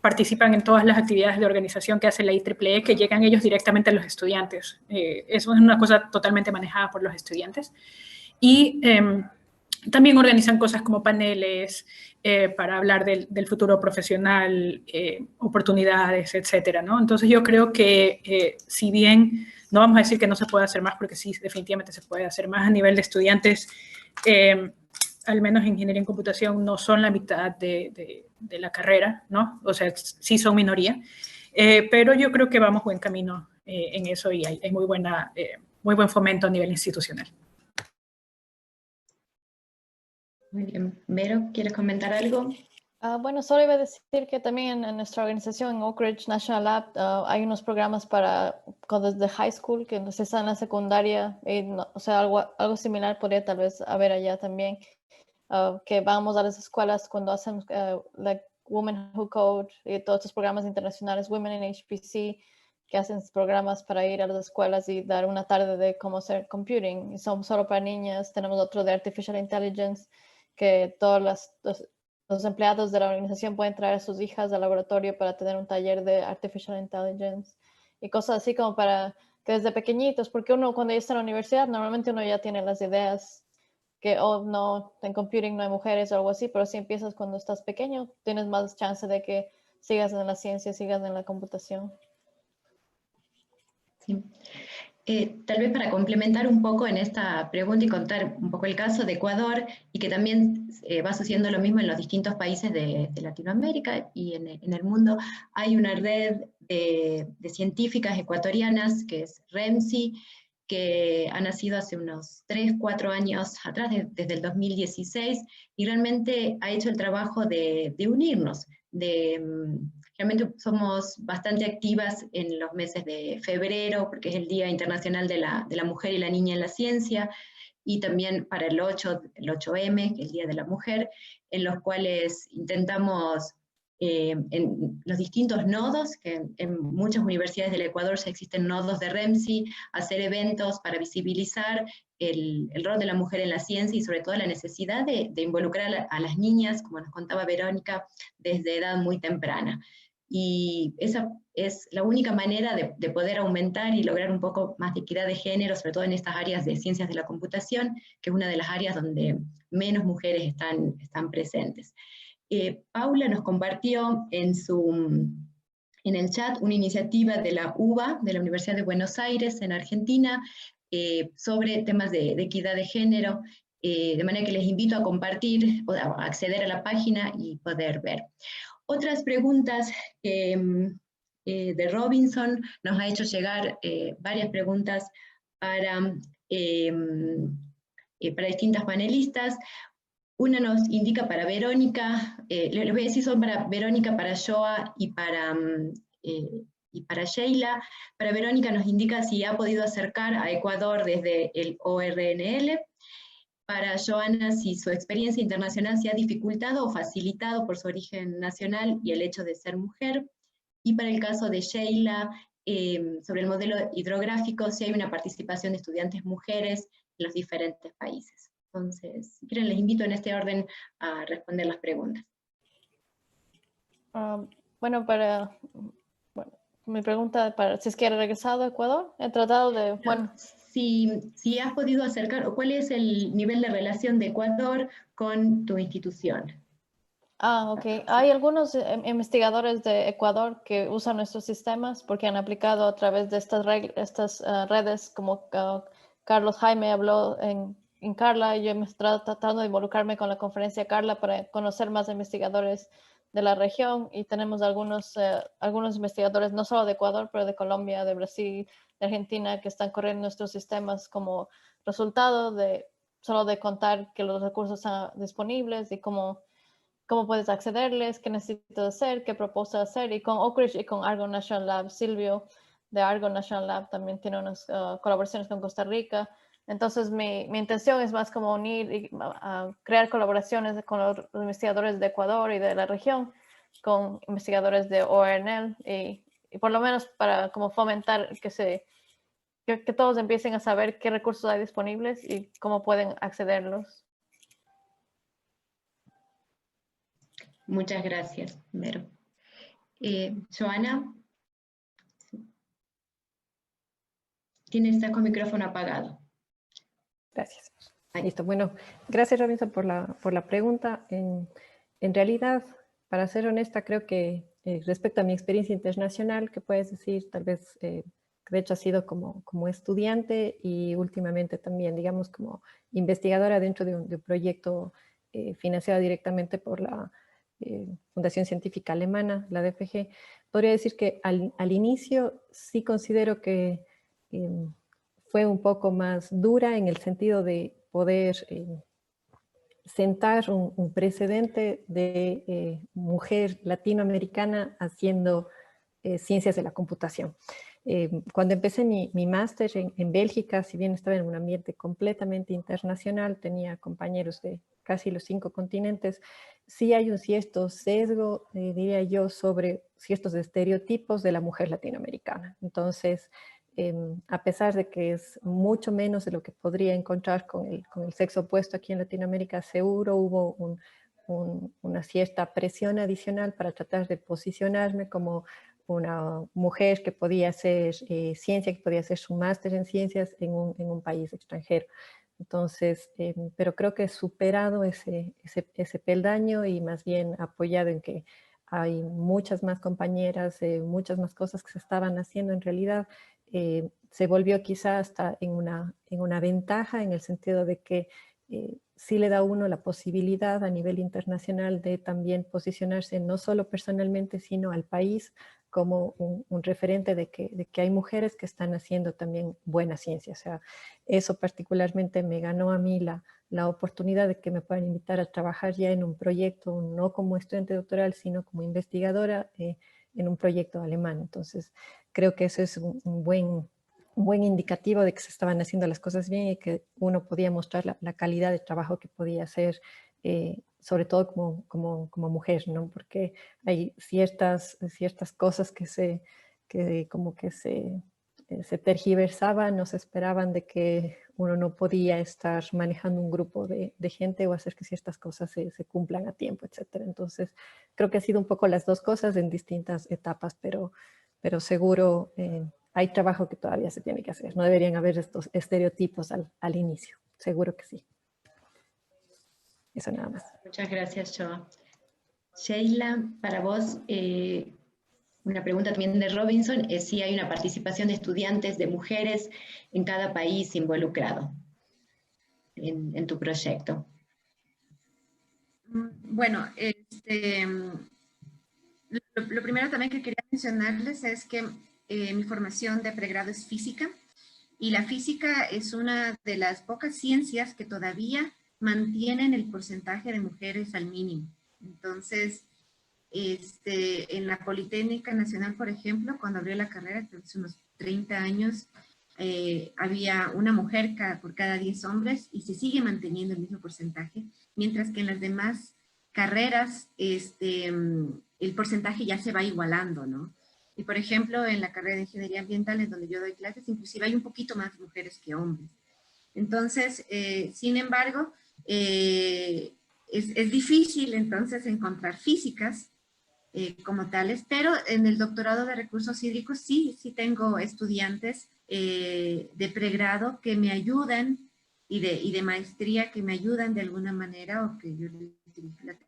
participan en todas las actividades de organización que hace la IEEE, que llegan ellos directamente a los estudiantes. Eso es una cosa totalmente manejada por los estudiantes. Y también organizan cosas como paneles para hablar del futuro profesional, oportunidades, etcétera, ¿no? Entonces yo creo que si bien no vamos a decir que no se puede hacer más, porque sí, definitivamente se puede hacer más a nivel de estudiantes, al menos en ingeniería en computación no son la mitad de la carrera, ¿no? O sea, sí son minoría, pero yo creo que vamos buen camino en eso, y hay muy buen fomento a nivel institucional. Muy bien. Vero, ¿quieres comentar algo? Bueno, solo iba a decir que también en nuestra organización, en Oak Ridge National Lab, hay unos programas para desde high school, que no se está en la secundaria, o sea, algo similar podría tal vez haber allá también, que vamos a las escuelas cuando hacemos like Women Who Code y todos estos programas internacionales, Women in HPC, que hacen programas para ir a las escuelas y dar una tarde de cómo hacer computing, y son solo para niñas. Tenemos otro de Artificial Intelligence, que todos los empleados de la organización pueden traer a sus hijas al laboratorio para tener un taller de Artificial Intelligence y cosas así como para que desde pequeñitos, porque uno cuando ya está en la universidad, normalmente uno ya tiene las ideas que, oh, no, en computing no hay mujeres o algo así, pero si empiezas cuando estás pequeño, tienes más chance de que sigas en la ciencia, sigas en la computación. Sí. Tal vez para complementar un poco en esta pregunta y contar un poco el caso de Ecuador, y que también va sucediendo lo mismo en los distintos países de Latinoamérica y en el mundo, hay una red de científicas ecuatorianas que es REMSI, que ha nacido hace unos 3, 4 años atrás, desde el 2016, y realmente ha hecho el trabajo de unirnos, realmente somos bastante activas en los meses de febrero, porque es el Día Internacional de la Mujer y la Niña en la Ciencia, y también para el 8M, que es el Día de la Mujer, en los cuales intentamos en los distintos nodos, que en muchas universidades del Ecuador ya existen nodos de REMSI, hacer eventos para visibilizar el rol de la mujer en la ciencia y sobre todo la necesidad de involucrar a las niñas, como nos contaba Verónica, desde edad muy temprana. Y esa es la única manera de poder aumentar y lograr un poco más de equidad de género, sobre todo en estas áreas de ciencias de la computación, que es una de las áreas donde menos mujeres están presentes. Paula nos compartió en el chat una iniciativa de la UBA, de la Universidad de Buenos Aires, en Argentina, sobre temas de equidad de género, de manera que les invito a compartir o a acceder a la página y poder ver. Otras preguntas de Robinson nos ha hecho llegar varias preguntas para distintas panelistas. Una nos indica para Verónica, les voy a decir, son para Verónica, para Joa y para Sheila. Para Verónica nos indica si ha podido acercar a Ecuador desde el ORNL. Para Joana, si su experiencia internacional se ha dificultado o facilitado por su origen nacional y el hecho de ser mujer. Y para el caso de Sheila, sobre el modelo hidrográfico, si hay una participación de estudiantes mujeres en los diferentes países. Entonces, si quieren, les invito en este orden a responder las preguntas. Bueno, mi pregunta para si es que he regresado a Ecuador, he tratado de, bueno. Si has podido acercar, o cuál es el nivel de relación de Ecuador con tu institución. Ok. Hay algunos investigadores de Ecuador que usan nuestros sistemas porque han aplicado a través de estas redes, como Carlos Jaime habló en Carla, y yo me estoy tratando de involucrarme con la conferencia Carla para conocer más investigadores de la región, y tenemos algunos investigadores no solo de Ecuador, pero de Colombia, de Brasil, de Argentina, que están corriendo nuestros sistemas como resultado de solo de contar que los recursos están disponibles y cómo puedes accederles, qué necesito hacer, qué propuesto hacer. Y con Oak Ridge y con Argonne National Lab, Silvio de Argonne National Lab también tiene unas colaboraciones con Costa Rica. Entonces mi intención es más como unir y crear colaboraciones con los investigadores de Ecuador y de la región, con investigadores de ORNL, y por lo menos para como fomentar que todos empiecen a saber qué recursos hay disponibles y cómo pueden accederlos. Muchas gracias, Vero. Joana, estás con micrófono apagado. Gracias. Listo. Bueno, gracias, Robinson, por la pregunta. En realidad, para ser honesta, creo que respecto a mi experiencia internacional, que puedes decir, tal vez, de hecho ha sido como estudiante y últimamente también, digamos, como investigadora dentro de un proyecto financiado directamente por la Fundación Científica Alemana, la DFG. Podría decir que al inicio sí considero que fue un poco más dura en el sentido de poder sentar un precedente de mujer latinoamericana haciendo ciencias de la computación. Cuando empecé mi máster en Bélgica, si bien estaba en un ambiente completamente internacional, tenía compañeros de casi los 5 continentes, sí hay un cierto sesgo, diría yo, sobre ciertos estereotipos de la mujer latinoamericana. Entonces, a pesar de que es mucho menos de lo que podría encontrar con el sexo opuesto aquí en Latinoamérica, seguro hubo una cierta presión adicional para tratar de posicionarme como una mujer que podía hacer ciencia, que podía hacer su máster en ciencias en un país extranjero. Entonces, pero creo que he superado ese peldaño y más bien apoyado en que hay muchas más compañeras, muchas más cosas que se estaban haciendo en realidad. Se volvió quizá hasta en una ventaja en el sentido de que sí le da a uno la posibilidad a nivel internacional de también posicionarse no solo personalmente, sino al país como un referente de que hay mujeres que están haciendo también buena ciencia. O sea, eso particularmente me ganó a mí la oportunidad de que me puedan invitar a trabajar ya en un proyecto, no como estudiante doctoral, sino como investigadora en un proyecto alemán. Entonces, creo que eso es un buen indicativo de que se estaban haciendo las cosas bien y que uno podía mostrar la calidad de trabajo que podía hacer, sobre todo como mujer, ¿no? Porque hay ciertas cosas que como que se tergiversaban, no se esperaban de que uno no podía estar manejando un grupo de gente o hacer que ciertas cosas se cumplan a tiempo, etc. Entonces, creo que ha sido un poco las dos cosas en distintas etapas, pero seguro hay trabajo que todavía se tiene que hacer. No deberían haber estos estereotipos al inicio. Seguro que sí. Eso nada más. Muchas gracias, Joa. Sheila, para vos, una pregunta también de Robinson, es si hay una participación de estudiantes, de mujeres en cada país involucrado en tu proyecto. Bueno, lo primero también que quería mencionarles es que mi formación de pregrado es física, y la física es una de las pocas ciencias que todavía mantienen el porcentaje de mujeres al mínimo. Entonces, en la Politécnica Nacional, por ejemplo, cuando abrió la carrera, hace unos 30 años, había una mujer por cada 10 hombres y se sigue manteniendo el mismo porcentaje, mientras que en las demás carreras el porcentaje ya se va igualando, ¿no? Y por ejemplo, en la carrera de Ingeniería Ambiental, en donde yo doy clases, inclusive hay un poquito más mujeres que hombres. Entonces, sin embargo, es difícil entonces encontrar físicas como tales, pero en el doctorado de recursos hídricos sí tengo estudiantes de pregrado que me ayudan y de maestría que me ayudan de alguna manera, o que yo les dirijo la tesis,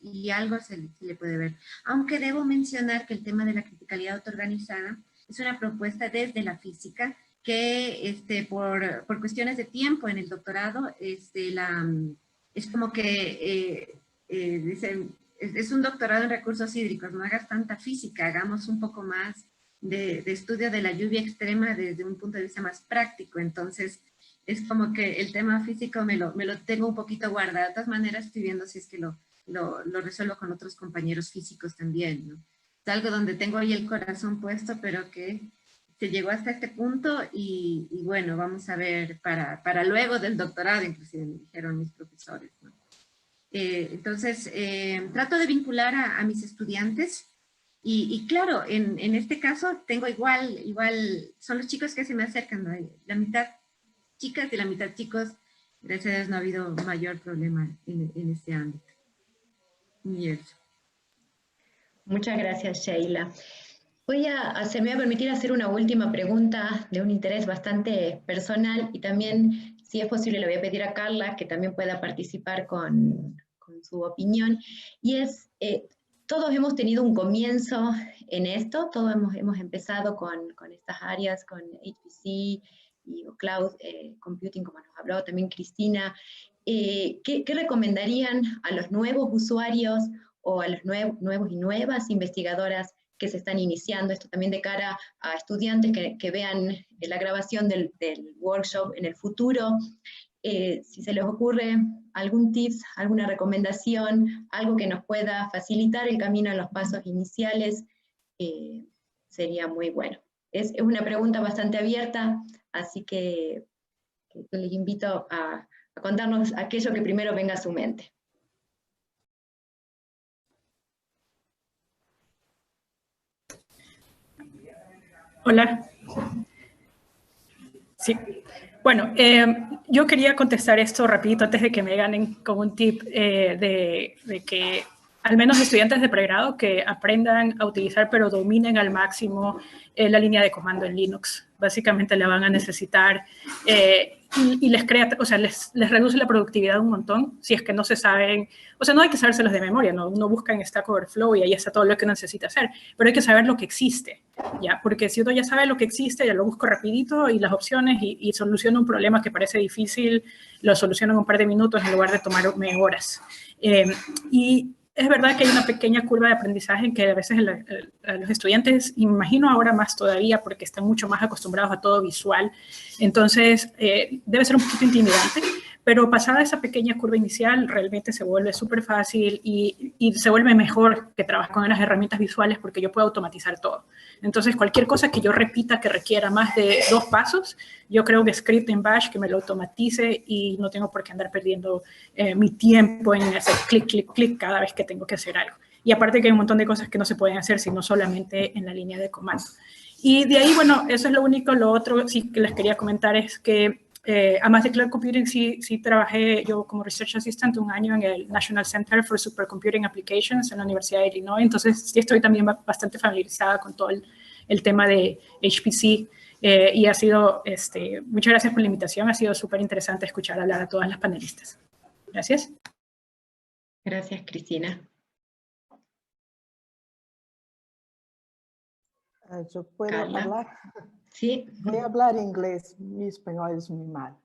y algo se le puede ver. Aunque debo mencionar que el tema de la criticalidad autoorganizada es una propuesta desde la física que por cuestiones de tiempo en el doctorado es como que dicen, es un doctorado en recursos hídricos, no hagas tanta física, hagamos un poco más de estudio de la lluvia extrema desde un punto de vista más práctico. Entonces, es como que el tema físico me lo tengo un poquito guardado. De todas maneras, estoy viendo si es que lo resuelvo con otros compañeros físicos también, ¿no? Es algo donde tengo ahí el corazón puesto, pero que se llegó hasta este punto y bueno, vamos a ver para luego del doctorado, inclusive me dijeron mis profesores, ¿no? Entonces, trato de vincular a mis estudiantes y claro, en este caso tengo igual, son los chicos que se me acercan, ¿no? La mitad chicas y la mitad chicos. Gracias a Dios no ha habido mayor problema en este ámbito. Y eso. Muchas gracias, Sheila. Me voy a permitir hacer una última pregunta de un interés bastante personal, y también, si es posible, le voy a pedir a Carla que también pueda participar con su opinión. Y es, todos hemos tenido un comienzo en esto, todos hemos empezado con estas áreas, con HPC y Cloud Computing, como nos habló también Cristina. ¿Qué recomendarían a los nuevos usuarios o a los nuevos y nuevas investigadoras que se están iniciando, esto también de cara a estudiantes que vean la grabación del workshop en el futuro? Si se les ocurre algún tips, alguna recomendación, algo que nos pueda facilitar el camino en los pasos iniciales, sería muy bueno. Es una pregunta bastante abierta, así que les invito a contarnos aquello que primero venga a su mente. Hola. Sí. Bueno, yo quería contestar esto rapidito antes de que me ganen con un tip de que al menos estudiantes de pregrado que aprendan a utilizar pero dominen al máximo la línea de comando en Linux. Básicamente la van a necesitar y les crea, o sea, les reduce la productividad un montón si es que no se saben, o sea, no hay que sabérselos de memoria, ¿no? Uno busca en Stack Overflow y ahí está todo lo que uno necesita hacer, pero hay que saber lo que existe, ¿ya? Porque si uno ya sabe lo que existe, ya lo busco rapidito y las opciones y soluciono un problema que parece difícil, lo soluciono en un par de minutos en lugar de tomarme horas. Y es verdad que hay una pequeña curva de aprendizaje que a veces a los estudiantes, imagino ahora más todavía porque están mucho más acostumbrados a todo visual, entonces debe ser un poquito intimidante, pero pasada esa pequeña curva inicial realmente se vuelve súper fácil y se vuelve mejor que trabajar con las herramientas visuales porque yo puedo automatizar todo. Entonces cualquier cosa que yo repita que requiera más de 2 pasos, yo creo un script en Bash que me lo automatice y no tengo por qué andar perdiendo mi tiempo en hacer clic, clic, clic cada vez que tengo que hacer algo. Y aparte que hay un montón de cosas que no se pueden hacer sino solamente en la línea de comando. Y de ahí, bueno, eso es lo único. Lo otro sí que les quería comentar es que además de Cloud Computing, sí trabajé yo como Research Assistant un año en el National Center for Supercomputing Applications en la Universidad de Illinois, entonces sí estoy también bastante familiarizada con todo el tema de HPC y ha sido, muchas gracias por la invitación, ha sido súper interesante escuchar hablar a todas las panelistas. Gracias. Gracias, Cristina. Yo puedo Carla. hablar. Sí. Voy a hablar inglés, mi español es muy mal.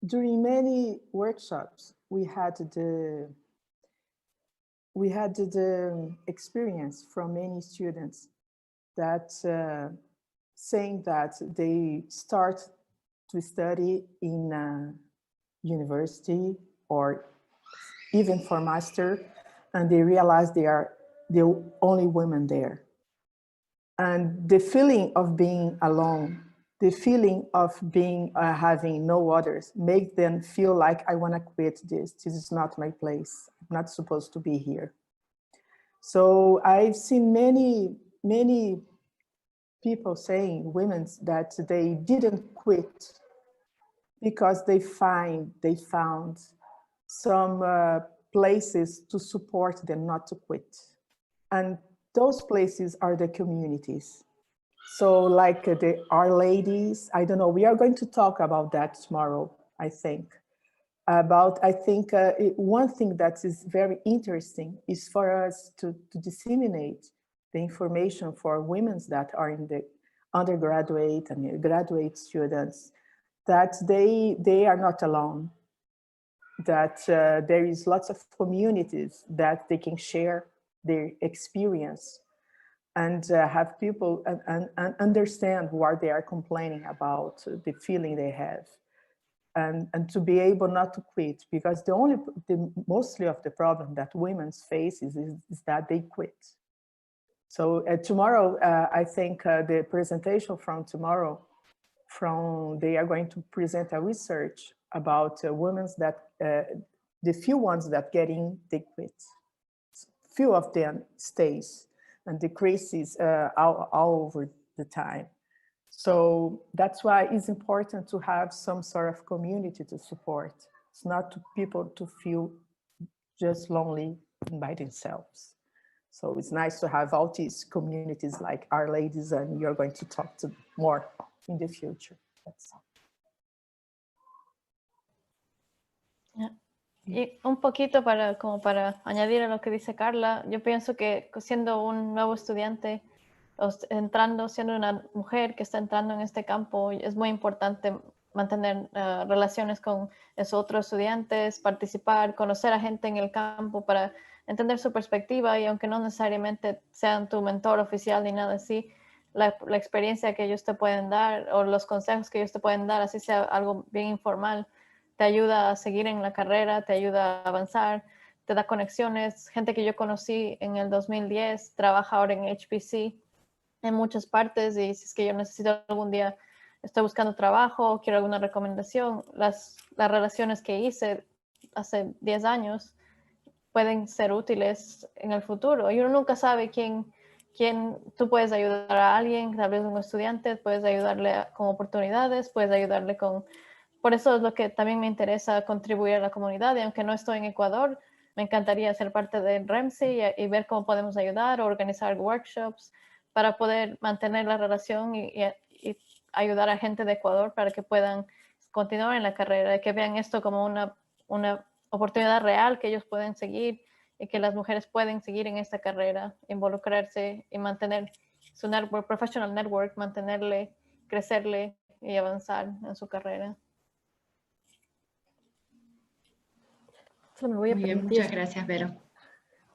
During many workshops, we had the experience from many students that saying that they start to study in a university or even for master, and they realize they are the only women there. And the feeling of being alone, the feeling of being having no others, make them feel like I want to quit this. This is not my place. I'm not supposed to be here. So I've seen many people saying, women, that they didn't quit because they found some places to support them not to quit. And those places are the communities. So like the Our Ladies, I don't know, we are going to talk about that tomorrow, I think. One thing that is very interesting is for us to disseminate the information for women that are in the undergraduate and graduate students, that they are not alone, that there is lots of communities that they can share their experience and have people and understand what they are complaining about, the feeling they have, and to be able not to quit, because mostly of the problem that women face is that they quit. So tomorrow, I think the presentation from tomorrow, they are going to present a research about women that, the few ones that get in, they quit. Few of them stays and decreases all over the time. So that's why it's important to have some sort of community to support. It's not to people to feel just lonely by themselves. So it's nice to have all these communities like Our Ladies, and you're going to talk to more in the future. That's all. Yeah. Y un poquito como para añadir a lo que dice Carla, yo pienso que siendo un nuevo estudiante, siendo una mujer que está entrando en este campo, es muy importante mantener relaciones con esos otros estudiantes, participar, conocer a gente en el campo para entender su perspectiva, y aunque no necesariamente sean tu mentor oficial ni nada así, la experiencia que ellos te pueden dar o los consejos que ellos te pueden dar, así sea algo bien informal, te ayuda a seguir en la carrera, te ayuda a avanzar, te da conexiones. Gente que yo conocí en el 2010 trabaja ahora en HPC en muchas partes, y si es que yo necesito algún día, estoy buscando trabajo, quiero alguna recomendación, las relaciones que hice hace 10 años pueden ser útiles en el futuro. Y uno nunca sabe quién tú puedes ayudar a alguien, tal vez un estudiante, puedes ayudarle con oportunidades, puedes ayudarle con... Por eso es lo que también me interesa, contribuir a la comunidad, y aunque no estoy en Ecuador, me encantaría ser parte de REMSI y ver cómo podemos ayudar, organizar workshops para poder mantener la relación y ayudar a gente de Ecuador para que puedan continuar en la carrera, que vean esto como una oportunidad real que ellos pueden seguir y que las mujeres pueden seguir en esta carrera, involucrarse y mantener su network, professional network, mantenerle, crecerle y avanzar en su carrera. Solo me voy a Muy bien, permitir, muchas gracias, Vero.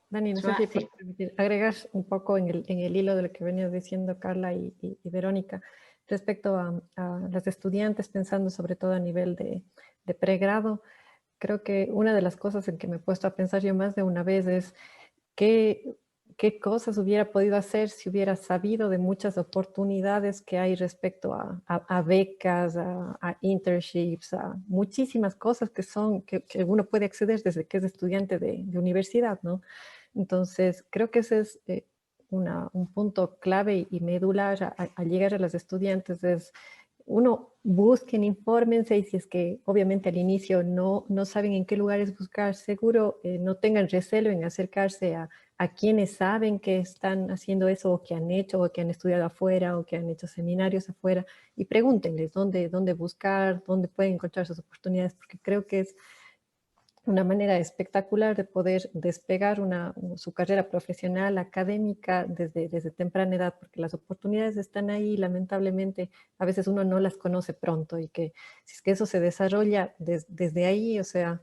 Dani, no sé si puedes permitir agregar un poco en el hilo de lo que venían diciendo Carla y Verónica respecto a las estudiantes, pensando sobre todo a nivel de pregrado. Creo que una de las cosas en que me he puesto a pensar yo más de una vez es qué cosas hubiera podido hacer si hubiera sabido de muchas oportunidades que hay respecto a becas, a internships, a muchísimas cosas que uno puede acceder desde que es estudiante de universidad, ¿no? Entonces, creo que ese es un punto clave y medular a llegar a los estudiantes, es uno, busquen, infórmense, y si es que obviamente al inicio no saben en qué lugares buscar, seguro no tengan recelo en acercarse a quienes saben que están haciendo eso, o que han hecho, o que han estudiado afuera, o que han hecho seminarios afuera, y pregúntenles dónde buscar, dónde pueden encontrar sus oportunidades, porque creo que es una manera espectacular de poder despegar su carrera profesional, académica, desde temprana edad, porque las oportunidades están ahí, lamentablemente a veces uno no las conoce pronto, y que si es que eso se desarrolla desde ahí, o sea,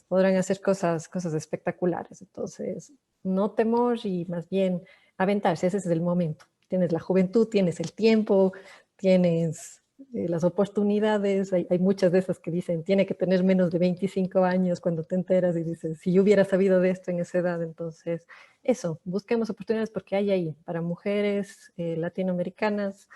podrán hacer cosas espectaculares. Entonces, no temor y más bien aventarse, ese es el momento. Tienes la juventud, tienes el tiempo, tienes las oportunidades, hay muchas de esas que dicen, tiene que tener menos de 25 años cuando te enteras, y dices, si yo hubiera sabido de esto en esa edad. Entonces, eso, busquemos oportunidades, porque hay ahí, para mujeres latinoamericanas,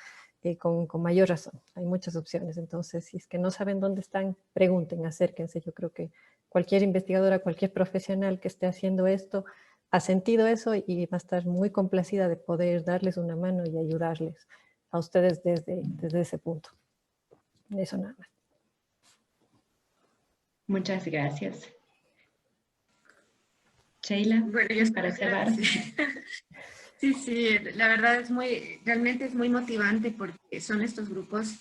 con mayor razón, hay muchas opciones. Entonces, si es que no saben dónde están, pregunten, acérquense. Yo creo que cualquier investigadora, cualquier profesional que esté haciendo esto, ha sentido eso y va a estar muy complacida de poder darles una mano y ayudarles a ustedes desde ese punto. Eso nada más. Muchas gracias. Sheila, bueno, yo para cerrar. Sí, la verdad realmente es muy motivante, porque son estos grupos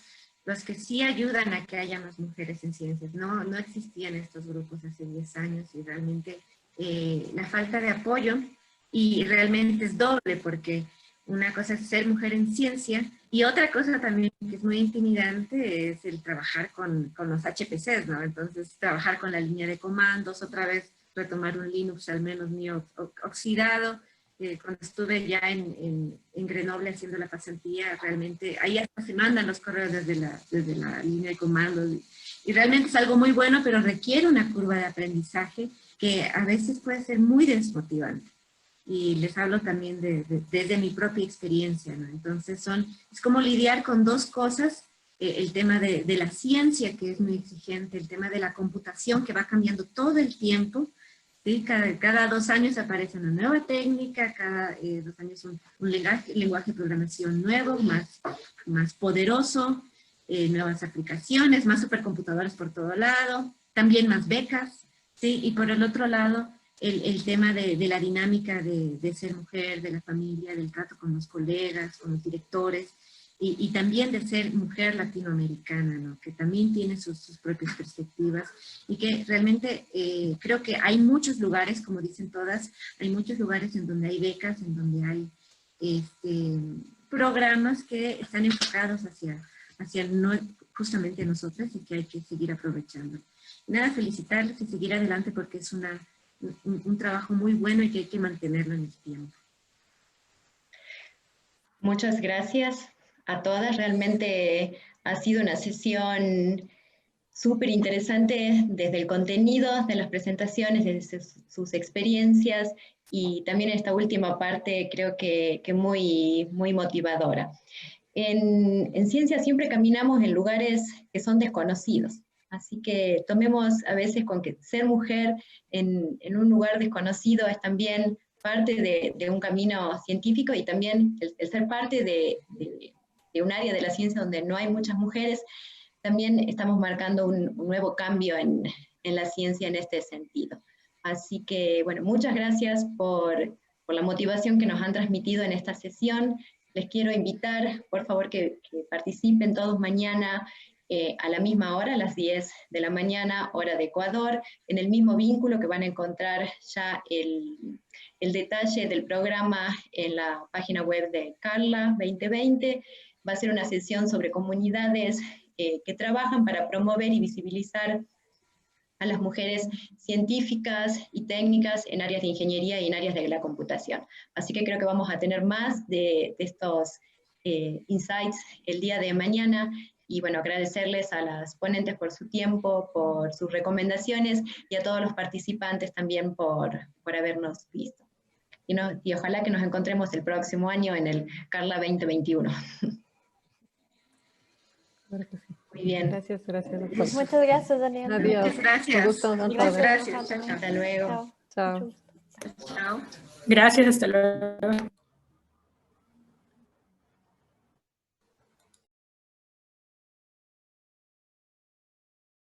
los que sí ayudan a que haya más mujeres en ciencias. No existían estos grupos hace 10 años, y realmente la falta de apoyo, y realmente es doble, porque una cosa es ser mujer en ciencia, y otra cosa también que es muy intimidante es el trabajar con los HPCs, ¿no? Entonces, trabajar con la línea de comandos, otra vez retomar un Linux al menos mío oxidado. Cuando estuve ya en Grenoble haciendo la pasantía, realmente ahí hasta se mandan los correos desde la línea de comandos, y realmente es algo muy bueno, pero requiere una curva de aprendizaje que a veces puede ser muy desmotivante. Y les hablo también desde mi propia experiencia, ¿no? Entonces es como lidiar con dos cosas, el tema de la ciencia, que es muy exigente, el tema de la computación, que va cambiando todo el tiempo, ¿sí? Cada 2 años aparece una nueva técnica, cada 2 años un lenguaje de programación nuevo, más poderoso, nuevas aplicaciones, más supercomputadoras por todo lado, también más becas, ¿sí? Y por el otro lado, el tema de la dinámica de ser mujer, de la familia, del trato con los colegas, con los directores, y también de ser mujer latinoamericana, ¿no? Que también tiene sus propias perspectivas, y que realmente creo que hay muchos lugares, como dicen todas, hay muchos lugares en donde hay becas, en donde hay programas que están enfocados hacia justamente nosotras, y que hay que seguir aprovechando. Nada, felicitarles y seguir adelante, porque es un trabajo muy bueno, y que hay que mantenerlo en el tiempo. Muchas gracias a todas. Realmente ha sido una sesión súper interesante desde el contenido de las presentaciones, desde sus experiencias, y también esta última parte creo que muy motivadora. En ciencia siempre caminamos en lugares que son desconocidos, así que tomemos a veces con que ser mujer en un lugar desconocido es también parte de un camino científico, y también el ser parte de un área de la ciencia donde no hay muchas mujeres. También estamos marcando un nuevo cambio en la ciencia en este sentido. Así que, bueno, muchas gracias por la motivación que nos han transmitido en esta sesión. Les quiero invitar, por favor, que participen todos mañana a la misma hora, a las 10 de la mañana, hora de Ecuador, en el mismo vínculo que van a encontrar ya el detalle del programa en la página web de Carla 2020. Va a ser una sesión sobre comunidades que trabajan para promover y visibilizar a las mujeres científicas y técnicas en áreas de ingeniería y en áreas de la computación. Así que creo que vamos a tener más de estos insights el día de mañana, y bueno, agradecerles a las ponentes por su tiempo, por sus recomendaciones, y a todos los participantes también por habernos visto. Y ojalá que nos encontremos el próximo año en el Carla 2021. Claro que sí. Muy bien. Gracias. Muchas gracias, Daniela. Adiós. Muchas gracias. Un gusto, don Muchas Robert. gracias. Hasta luego. Chao. Chao. Chao. Gracias, hasta luego.